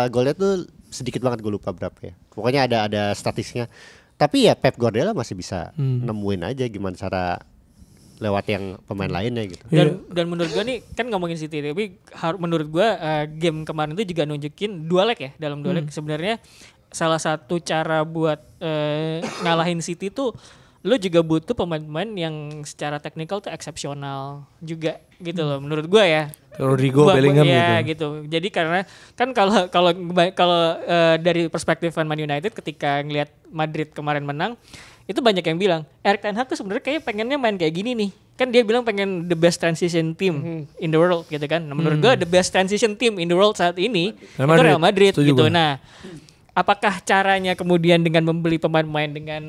golnya tuh sedikit banget, gue lupa berapa ya. Pokoknya ada statistiknya. Tapi ya Pep Guardiola masih bisa nemuin aja gimana cara lewat yang pemain lainnya gitu. Dan menurut gua nih kan ngomongin City tapi menurut gua game kemarin itu juga nunjukin dua leg ya dalam dua leg sebenarnya salah satu cara buat ngalahin City tuh lo juga butuh pemain-pemain yang secara teknikal tuh eksepsional juga gitu loh menurut gua ya. Rodrigo, Bellingham ya, gitu. Jadi karena kan kalau dari perspektif fan Man United ketika ngelihat Madrid kemarin menang itu banyak yang bilang Erik ten Hag tuh sebenarnya kayak pengennya main kayak gini nih. Kan dia bilang pengen the best transition team in the world gitu kan. Nah, menurut gua the best transition team in the world saat ini itu Real Madrid Setuju gitu. gua. Nah, apakah caranya kemudian dengan membeli pemain-pemain dengan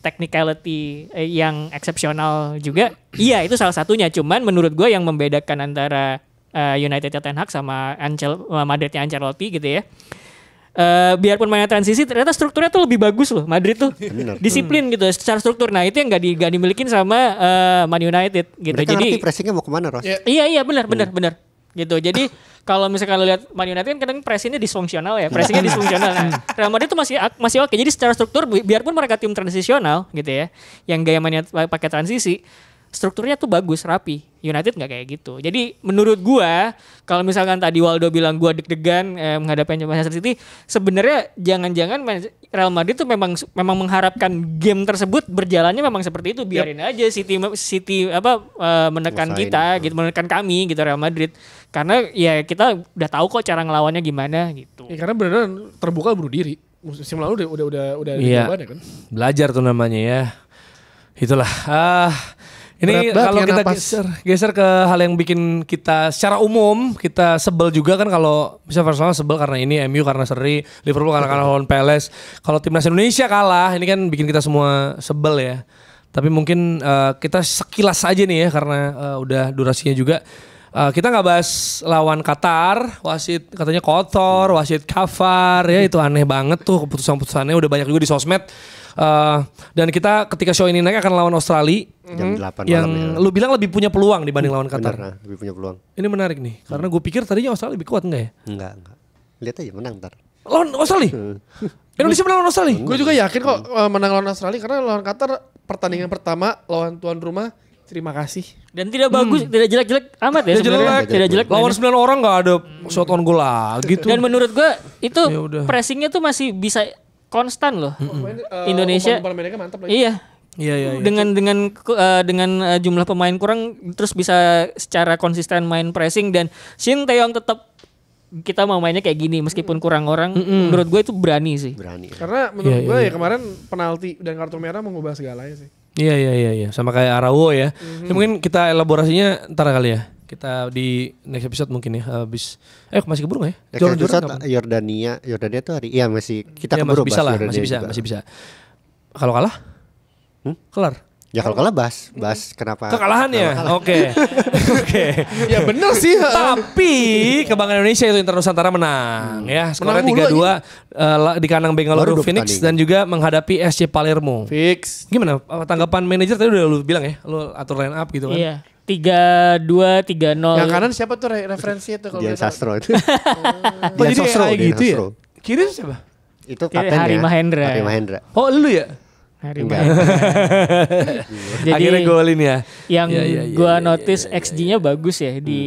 technicality yang eksepsional juga? Iya, itu salah satunya. Cuman menurut gua yang membedakan antara United Ten Hag sama Madridnya Ancelotti gitu ya. Biarpun mainnya transisi ternyata strukturnya tuh lebih bagus loh Madrid tuh. Disiplin gitu secara struktur. Nah, itu yang enggak dimilikin sama Man United gitu. Mereka Jadi ngerti pressingnya mau kemana, Ros. iya benar gitu. Jadi kalau misalkan lo lihat Man United kan kadang pressingnya disfungsional ya, pressingnya disfungsional. Nah, Real Madrid itu masih oke. Jadi secara struktur biarpun mereka tim transisional gitu ya, yang gaya mainnya pakai transisi, strukturnya tuh bagus, rapi. United nggak kayak gitu. Jadi menurut gua kalau misalkan tadi Waldo bilang gua deg-degan menghadapi Manchester City, sebenarnya jangan-jangan Real Madrid tuh memang mengharapkan game tersebut berjalannya memang seperti itu. Biarin aja City menekan Ngusain. kita gitu, menekan kami gitu Real Madrid. Karena ya kita udah tahu kok cara ngelawannya gimana gitu. Ya, karena beneran terbuka bunuh diri. Musim lalu udah Iya. jawabannya kan. Belajar tuh namanya ya. Itulah. Ini Berat banget kalau ya kita napas. geser ke hal yang bikin kita secara umum kita sebel juga kan kalau misalnya Barcelona sebel karena ini, MU karena seri, Liverpool karena kalah lawan Palace. Kalau timnas Indonesia kalah, ini kan bikin kita semua sebel ya. Tapi mungkin kita sekilas aja nih ya karena udah durasinya juga. Kita nggak bahas lawan Qatar, wasit katanya kotor, wasit kafar, ya itu aneh banget tuh keputusan-keputusannya udah banyak juga di sosmed. Dan kita ketika show ini naik akan lawan Australia Jam 8 yang malam ya. lu bilang lebih punya peluang dibanding lawan Bener, Qatar. nah, lebih punya peluang. Ini menarik nih, karena gue pikir tadinya Australia lebih kuat enggak ya? Enggak. Lihat aja menang ntar. Lawan Australia? Indonesia menang lawan Australia? Gue juga yakin kok menang lawan Australia karena lawan Qatar pertandingan pertama lawan tuan rumah. Terima kasih. Dan tidak bagus, tidak jelek-jelek amat ya Tidak sebenarnya. jelek. Tidak jelek. Lawan mainnya. 9 orang gak ada shot on goal lagi tuh. Dan menurut gua itu Ya udah. pressingnya tuh masih bisa konstan loh. Indonesia. Umpan mereka mantap lagi. Iya. Iya. Dengan jumlah pemain kurang terus bisa secara konsisten main pressing dan Shin Taeyong tetap kita mau mainnya kayak gini meskipun kurang orang. Menurut gue itu berani sih. Berani. Karena menurut Iya, gue iya. ya kemarin penalti dan kartu merah mengubah segalanya sih. Iya. Sama kayak Araujo ya. Ya mungkin kita elaborasinya ntar kali ya. Kita di next episode mungkin ya. Habis masih keburu gak ya? Jordan Yordania tuh hari iya masih kita Ya, keburu masih bisa lah, Yordania juga. masih bisa. Kalau kalah? Kelar. Ya kalau kalah bahas kenapa Kekalahannya. Oke. Ya bener sih. Tapi kebanggaan Indonesia itu Inter Nusantara menang ya. Skornya Menang mulu 3-2 di kandang Bengaluru Baru 2 Phoenix pertandingan. dan juga menghadapi SC Palermo. Fix. Gimana tanggapan manajer tadi udah lu bilang ya? Lu atur line up gitu kan. Iya. 3-2, 3-0. Yang kanan siapa tuh referensinya tuh kalau Dian boleh tahu? Sastro itu. Oh, Dian jadi Sastro, AI Dian gitu ya? Sastro. Kiri itu siapa? Itu Kayak kaptennya. Hari Mahendra. Hari Mahendra. Oh lu ya? Hari Enggak. Jadi Akhirnya golin ya. yang Ya, gua notice XG-nya bagus ya di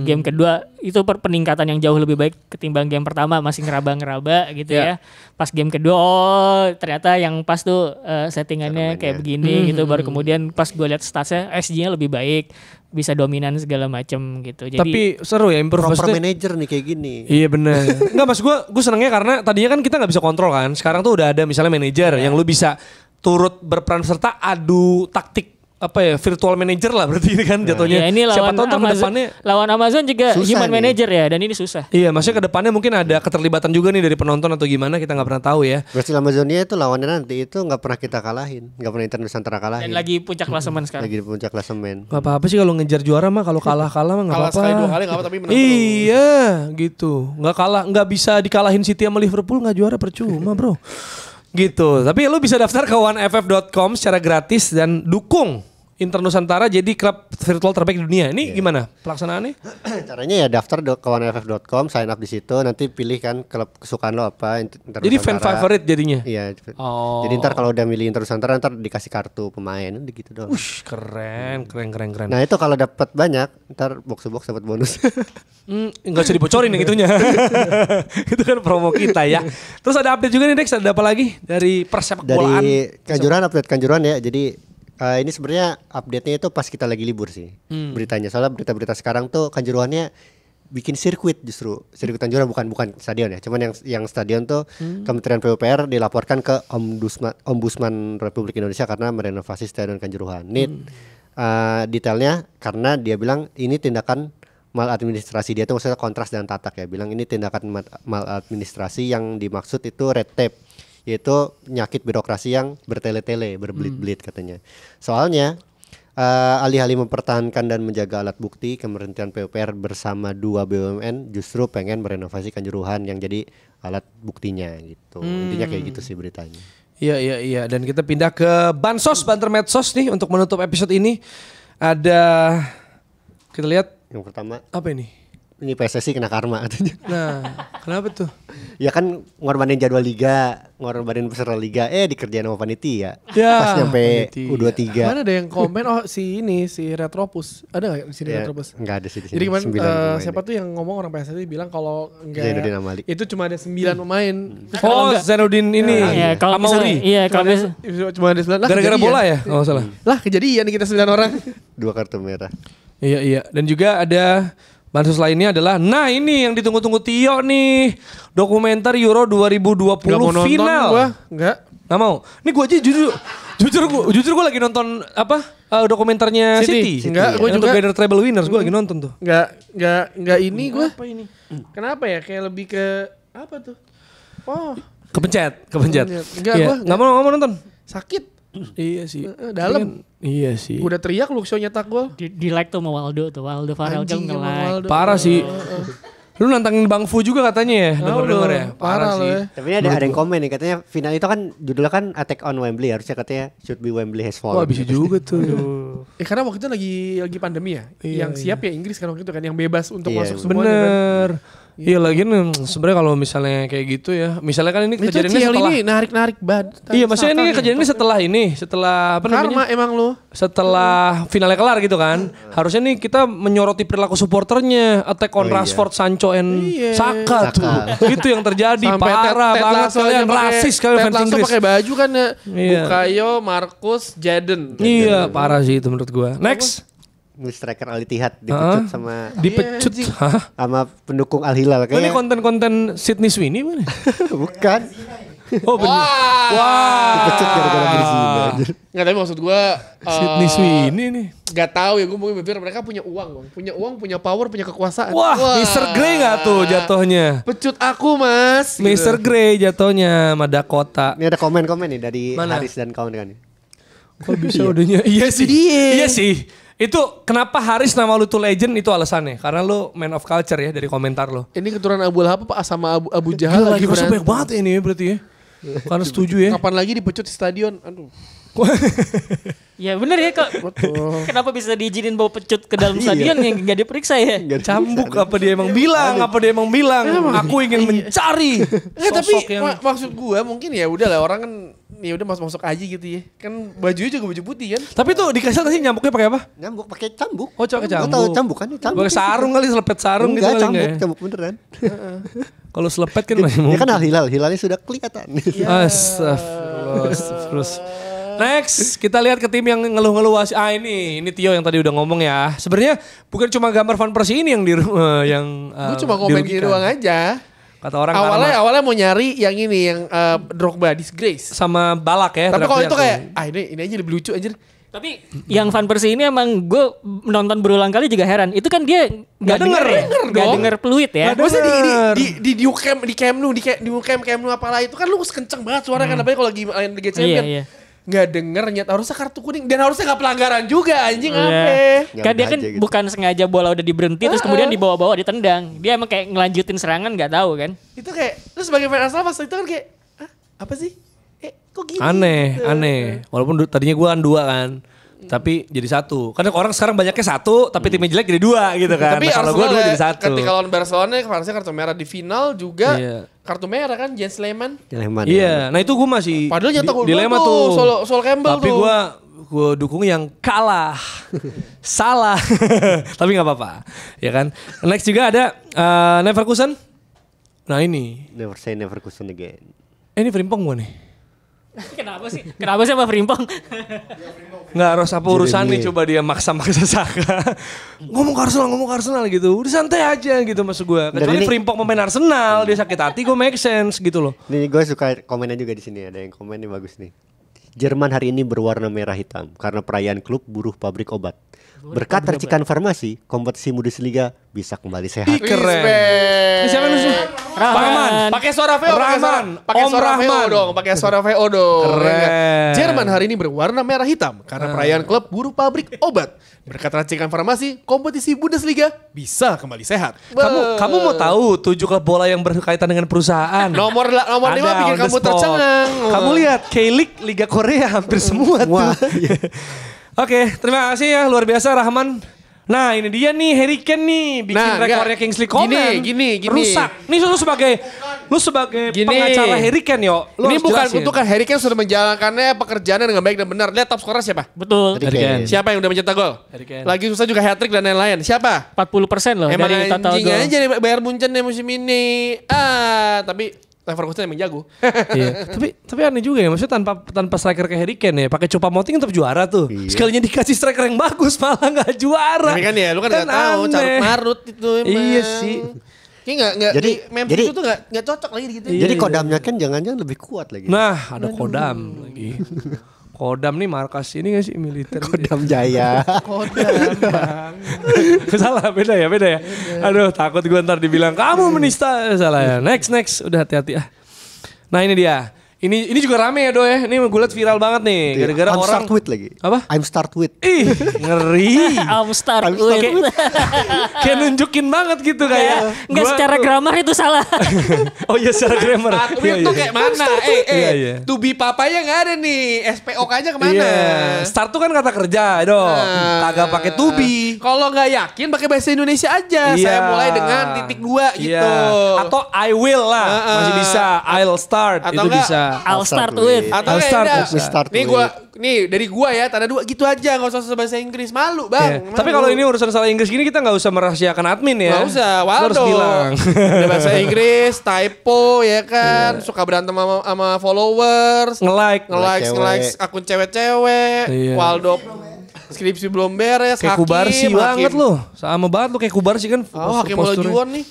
game kedua, itu peningkatan yang jauh lebih baik ketimbang game pertama, masih ngeraba-ngeraba gitu ya. Pas game kedua ternyata yang pas tuh settingannya kayak begini gitu, baru kemudian pas gua lihat statsnya XG-nya lebih baik, bisa dominan segala macam gitu. Jadi Tapi seru ya improve Proper maksudnya. manager nih kayak gini. Iya bener. Enggak mas gue senengnya karena tadinya kan kita nggak bisa kontrol kan. Sekarang tuh udah ada misalnya manajer yang lu bisa turut berperan serta adu taktik apa ya virtual manager lah berarti ini kan jatuhnya. ya ini Siapa lawan tahu tuh Amazon, kedepannya. lawan Amazon juga Susah human nih. manager ya, dan ini susah. Iya maksudnya kedepannya mungkin ada keterlibatan juga nih dari penonton atau gimana kita nggak pernah tahu ya. Brasil Amazonia itu lawannya nanti itu nggak pernah kita kalahin, nggak pernah Inter Nusantara kalahin. Dan lagi puncak klasemen sekarang. Lagi di puncak klasemen. Gak apa-apa sih kalau ngejar juara mah kalau kalah mah nggak Kalah apa-apa. sekali 2 kali nggak apa tapi menang terus. Iya gitu. Nggak bisa dikalahin City sama Liverpool nggak juara percuma bro. Gitu. Tapi lu bisa daftar ke oneff.com secara gratis dan dukung Inter Nusantara jadi klub virtual terbaik di dunia. Ini gimana pelaksanaannya? Caranya ya daftar ke oneff.com, sign up di situ, nanti pilih kan klub kesukaan lo apa. Inter Jadi fan Nusantara. favorite jadinya. Iya. Oh. Jadi ntar kalau udah milih Inter Nusantara ntar dikasih kartu pemain, udah gitu doang. Ush, keren. Nah itu kalau dapat banyak, ntar box to box dapat bonus. Nggak usah dibocorin yang itunya. Itu kan promo kita ya. Terus ada update juga nih Dex, ada apa lagi dari persepak bolaan? Dari Kanjuruhan, update Kanjuruhan ya. Jadi ini sebenarnya update-nya itu pas kita lagi libur sih beritanya. Soalnya berita-berita sekarang tuh Kanjuruhannya bikin sirkuit, justru sirkuit Kanjuruhan, bukan stadion ya. Cuman yang stadion tuh Kementerian PUPR dilaporkan ke Ombudsman Republik Indonesia karena merenovasi stadion Kanjuruhan. Ini detailnya karena dia bilang ini tindakan maladministrasi. Dia tuh maksudnya kontras dan tatak ya. Bilang ini tindakan maladministrasi, yang dimaksud itu red tape, yaitu penyakit birokrasi yang bertele-tele, berbelit-belit katanya. Soalnya alih-alih mempertahankan dan menjaga alat bukti, Kementerian PUPR bersama 2 BUMN justru pengen merenovasi Kanjuruhan yang jadi alat buktinya gitu. Intinya kayak gitu sih beritanya. Iya. Dan kita pindah ke Bansos, Banter Medsos nih untuk menutup episode ini. Ada, kita lihat Yang pertama, apa ini? ini PSSI kena karma katanya. Nah, kenapa tuh? Ya kan ngorbanin jadwal liga, ngorbanin peserta liga, dikerjain sama panitia. Ya, Pas nyampe panitia. U23. Mana ada yang komen si Retropus. Ada enggak di sini Ya, Retropus? nggak ada sih di sini. Jadi kemarin 9 pemain. siapa tuh yang ngomong orang PSSI bilang kalau Zainuddin Amali. itu cuma ada 9 pemain. Oh, Zainuddin ini. Ya, kalau Amauri. misalnya, iya kalau biasa Cuma ada 9 lah. Gara-gara kejadian. bola ya? Kalau nggak salah. Lah kejadian kita 9 orang. 2 kartu merah. Iya. Dan juga ada bansos lainnya adalah, nah ini yang ditunggu-tunggu Tio nih, dokumenter Euro 2020 Gak mau nonton final. gua, enggak. Nggak mau. Ini gue aja jujur gue lagi nonton dokumenternya City. Enggak, gua Untuk juga. Together Treble Winners gue lagi nonton tuh. Enggak ini gua. Apa ini? Kenapa ya? Kayak lebih ke apa tuh? Oh, Kepencet. Enggak, Iya, gua nggak mau nonton. sakit. Iya sih. Dalam. Iya sih. Gua udah teriak Luxio nyetak gol. di like tuh sama Waldo Farel kan Anjing emang nge-like. Waldo. Parah sih. Lu nantangin Bang Fu juga katanya ya, denger ya. Parah sih. loh ya. Tapi ini ada yang komen nih, katanya final itu kan judulnya kan Attack on Wembley, harusnya katanya should be Wembley has fallen. Wah bisa juga tuh. Karena waktu itu lagi pandemi ya. Iya, Yang siap ya Inggris kan waktu itu kan, yang bebas untuk Iya, masuk semuanya kan. Bener. Iya lagi sebenarnya kalau misalnya kayak gitu ya. Misalnya kan ini Itu kejadiannya CL setelah ini narik-narik bad. Iya, maksudnya ini kejadiannya setelah apa namanya? Karma emang lu. Setelah finalnya kelar gitu kan. Harusnya nih kita menyoroti perilaku supporternya, attack on Rashford, Sancho and Iya. Saka tuh. Itu yang terjadi parah Ted banget Lasso kalian aja pakai- rasis kalian Ted fans Lasso Inggris. pakai baju kan ya. Iya. Bukayo, Marcus, Jaden. Iya, parah sih itu menurut gua. Next. Striker Al Ittihad dipecut Dipecut. Hah? sama pendukung Al Hilal Oh, ini kayaknya. konten-konten Sydney Sweeney mana? Bukan. Oh bener. Wah. Dipecut gara-gara berzina. Enggak, tapi maksud gua Sydney Sweeney nih. Gak tahu ya, gue mungkin berpikir mereka punya uang, Bang. Punya uang, punya power, punya kekuasaan. Wah, Mr. Grey gak tuh jatuhnya? Pecut aku, Mas. Mr. Grey jatuhnya sama Dakota. Ini ada komen-komen nih dari Mana? Haris dan kawan-kawan. Kok bisa udahnya? Iya sih. Iya sih. Itu kenapa Haris nama lu tuh legend itu alasannya. Karena lu man of culture ya dari komentar lu. Ini keturunan Abu Lahab apa sama Abu Jahal Gila, lagi lagi berantem. banyak banget ini ya berarti ya. Karena setuju ya. Kapan lagi dipecut di stadion? Aduh. Ya bener ya kok. Kenapa bisa diizinin bawa pecut ke dalam stadion yang gak diperiksa ya? Cambuk apa dia emang bilang? Apa dia emang bilang? Aku ingin mencari Tapi sosok yang maksud gua mungkin ya udah lah orang kan ya udah masuk aja gitu ya. Kan bajunya juga baju putih kan. Tapi tuh di kasal tadi nyambuknya pakai apa? Nyambuk pakai cambuk. Oh, pakai Lo cambuk. tahu cambuk kan? Cambuk. Pakai sarung kali, selepet sarung gitu Enggak, kali cambuk, enggak ya? cambuk beneran. Kalau selepet kan masih Ya mungkin. kan hilalnya sudah kelihatan. Astagfirullah. Next, kita lihat ke tim yang ngeluh-ngeluh. Ini Tio yang tadi udah ngomong ya. Sebenarnya bukan cuma gambar Van Persie ini yang Gua cuma komen gini doang aja. Kata orang Awalnya mau nyari yang ini yang Drogba disgrace. sama Balak ya. Tapi kalau itu teriak-teriak kayak ini aja lebih lucu anjir. Tapi yang Van Persie ini emang gue menonton berulang kali juga heran. Itu kan dia Nggak denger nggak denger peluit ya. Maksudnya di Camp Nou, di Camp Nou apalah itu kan lu kenceng banget suara kan, apalagi kalau lagi main Liga Champions. Iya. Nggak denger nyata, harusnya kartu kuning dan harusnya nggak pelanggaran juga anjing apa. Iya. Kan Ya dia udah kan aja gitu. bukan sengaja bola udah diberhenti terus kemudian dibawa-bawa ditendang. Dia emang kayak ngelanjutin serangan nggak tahu kan. Itu kayak terus sebagai fan Arsenal pas itu kan kayak apa sih? Kok gini? Aneh. Walaupun tadinya gue kan 2 kan. Tapi jadi 1. Karena orang sekarang banyaknya 1, tapi timnya jelek jadi 2 gitu kan. Tapi Nah, kalau Arsenal gue 2 jadi 1. ketika lawan Barcelona harusnya kartu merah di final juga Iya. kartu merah kan Jens Lehmann. Iya, nah itu gue masih Padahal nyetak gol dilema tuh, tuh. Sol Campbell tapi tuh. gue dukung yang kalah. Salah. Tapi nggak apa-apa. Ya kan. Next juga ada Leverkusen. Nah ini. Never say never question again. Ini Frimpong gue nih. Kenapa sih? Kenapa sih sama Frimpong? Nggak harus apa urusan nih, coba dia maksa-maksa Saka. ngomong ke Arsenal gitu. Udah santai aja gitu maksud gue. Kecuali ini- Frimpong pemain Arsenal, dia sakit hati, gue make sense gitu loh. Nih gue suka komennya juga di sini, ada yang komen nih bagus nih. Jerman hari ini berwarna merah hitam karena perayaan klub buruh pabrik obat. Berkat racikan farmasi, kompetisi Bundesliga bisa kembali sehat. Ih, keren. Ini siapa nih? Rahman. Pakai suara VO, Rahman. pakai Om suara VO Rahman. dong, pakai suara VO dong. Keren. Ya nggak? Jerman hari ini berwarna merah hitam karena perayaan klub buruh pabrik obat. Berkat racikan farmasi, kompetisi Bundesliga bisa kembali sehat. Kamu mau tahu 7 klub bola yang berkaitan dengan perusahaan? Nomor 5 Ada bikin on the kamu spot. tercengang. Kamu lihat K-League Liga Korea hampir semua tuh. Oke, terima kasih ya luar biasa Rahman. Nah ini dia nih Harry Kane nih bikin Nah, rekornya enggak. Kingsley Coman. Gini. Rusak. Nih lu sebagai Gini. pengacara Harry Kane yo. Lu Ini harus bukan jelasin. kutukan, Harry Kane sudah menjalankannya pekerjaannya dengan baik dan benar. Lihat top scorer siapa? Betul. Harry Kane. Siapa yang udah mencetak gol? Harry Kane. Lagi susah juga hat-trick dan lain-lain. Siapa? 40% loh Emang dari total anjing gol. aja nih Bayern Munchen nih musim ini. Tapi Leverkusen emang jago. Iya. Tapi aneh juga ya, maksudnya tanpa striker kayak Harry Kane ya, pakai Choupo-Moting tetap juara tuh. Iya. Sekalinya dikasih striker yang bagus malah nggak juara. Tapi kan ya lu kan nggak tahu aneh. carut marut itu emang. Iya sih. Kayak nggak Jadi- di Memphis jadi- itu nggak cocok lagi gitu. Jadi kodamnya kan jangan-jangan lebih kuat lagi. Nah, ada Kodam lagi. Kodam nih markas ini gak sih militer? Kodam Jaya. Salah, beda ya. Aduh, takut gue ntar dibilang kamu menista. Salah ya. Next. Udah hati-hati ah. Nah ini dia. Ini juga rame ya Do ya. Ini gue liat viral banget nih. Gara-gara I'm orang. start with lagi. Apa? I'm start with. Ih, ngeri. I'm start I'm start with. with. Kayak nunjukin banget gitu kayak. Enggak gua secara tuh- grammar itu salah. Oh iya secara grammar. Start with Iya, tuh iya. kayak mana? Iya. To be papanya nggak ada nih. SPOK-nya kemana? Iya. Start tuh kan kata kerja dong. Kagak pakai to be. Kalau nggak yakin pakai bahasa Indonesia aja. Iya. Saya mulai dengan titik 2 gitu. Iya. Atau I will lah. Masih bisa. I'll start. Atau itu enggak, bisa. I'll start with. Atau I'll kayak start udah, with. We start nih with. dari gua ya tanda 2 gitu aja, nggak usah bahasa Inggris, malu bang. Iya. Tapi kalau ini urusan salah Inggris gini kita nggak usah merahasiakan admin ya. nggak usah, Lu harus Waldo. bilang. Udah bahasa Inggris, typo ya kan, suka berantem sama followers, Nge-like. nge-like akun cewek-cewek, Iya. Waldo skripsi belum beres, Kayak Kubarsi banget lu. Sama banget lu kayak Kubarsi kan. Oh, Hakim postur-posturnya. Olajuwon nih.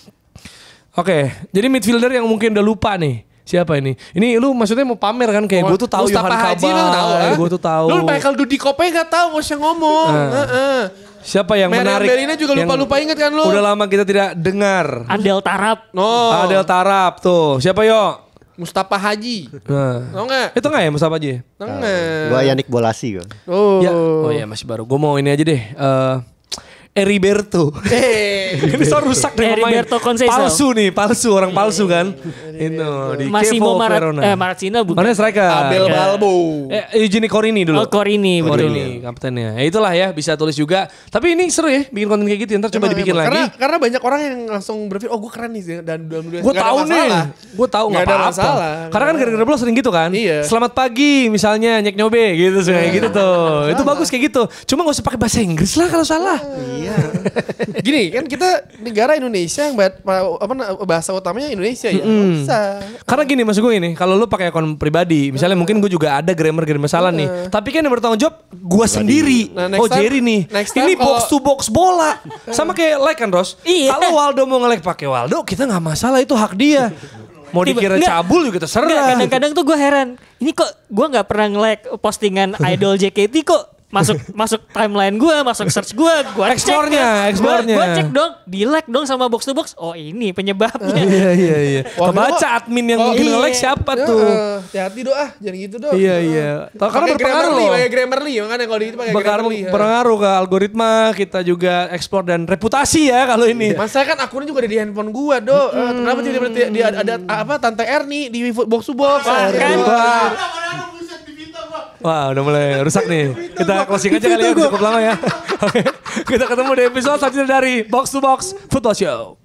Oke, jadi midfielder yang mungkin udah lupa nih. Siapa ini? Ini lu maksudnya mau pamer kan kayak gue tuh tahu Mustafa Yohan Haji lu tahu Kabar. kan? Gue tuh tahu. Lu Michael Dudi Kope nggak tahu, nggak usah ngomong. Heeh. Siapa yang Meriam menarik? Bellina juga yang lupa-lupa inget kan lu? Udah lama kita tidak dengar. Adel Tarap. No. Adel Tarap tuh. Siapa yo? Mustafa Haji. Nah. Tahu nggak? Itu nggak ya Mustafa Haji? Nggak. Gua Yannick Bolasi gua. Oh. Ya. Oh ya masih baru. Gue mau ini aja deh. Heriberto. Ini so rusak nih pemain. Heriberto Conceição. Palsu orang palsu kan. Itu di Massimo Chievo Verona. Maracino bukan. Mana striker? Abel Balbo. Eugeni Corini dulu. Oh, Corini betul. Corini kaptennya. Ya itulah ya, bisa tulis juga. Tapi ini seru ya bikin konten kayak gitu. Ntar coba dibikin lagi. Karena banyak orang yang langsung berpikir, oh gue keren nih dan dalam dunia. Gue tahu nih. Gue tahu nggak nggak ada apa-apa. masalah. Karena kan gara-gara lo sering gitu kan. Iya. Selamat pagi misalnya nyek nyobe gitu kayak gitu tuh. Itu bagus kayak gitu. Cuma gak usah pakai bahasa Inggris lah kalau salah. Iya. Gini kan kita negara Indonesia yang bahasa utamanya Indonesia ya. Nggak bisa. Karena gini maksud gue ini, kalau lu pakai akun pribadi, misalnya mungkin gue juga ada grammar salah nih. Tapi kan yang bertanggung jawab gue sendiri. Nah, next Oh time- Jerry nih. next time Ini box to box bola. Sama kayak like kan Ros. Iya. Kalau Waldo mau nge-like pakai Waldo, kita nggak masalah, itu hak dia. Mau dikira Enggak. cabul juga Enggak, terserah. kadang-kadang tuh gue heran. Ini kok gue nggak pernah nge-like postingan idol JKT kok masuk timeline gue, masuk search gue Explore-nya. Gue cek dong, di like dong sama box to box. Oh ini penyebabnya. Iya. Wah, Kebaca admin yang mungkin iya. nge-like siapa Ya, tuh. hati-hati doh jangan gitu doh. Iya. Karena berpengaruh loh. Pakai Grammarly, makanya kalau di itu pakai Grammarly. Berpengaruh ke algoritma, kita juga explore dan reputasi ya kalau ini. Mas saya kan akunnya juga ada di handphone gua, Do. Kenapa tiba-tiba ada apa Tante Erni di box to box? Kan? Wah udah mulai rusak nih. Kita closing aja kali ya, cukup lama ya. Oke, kita ketemu di episode selanjutnya dari Box to Box Football Show.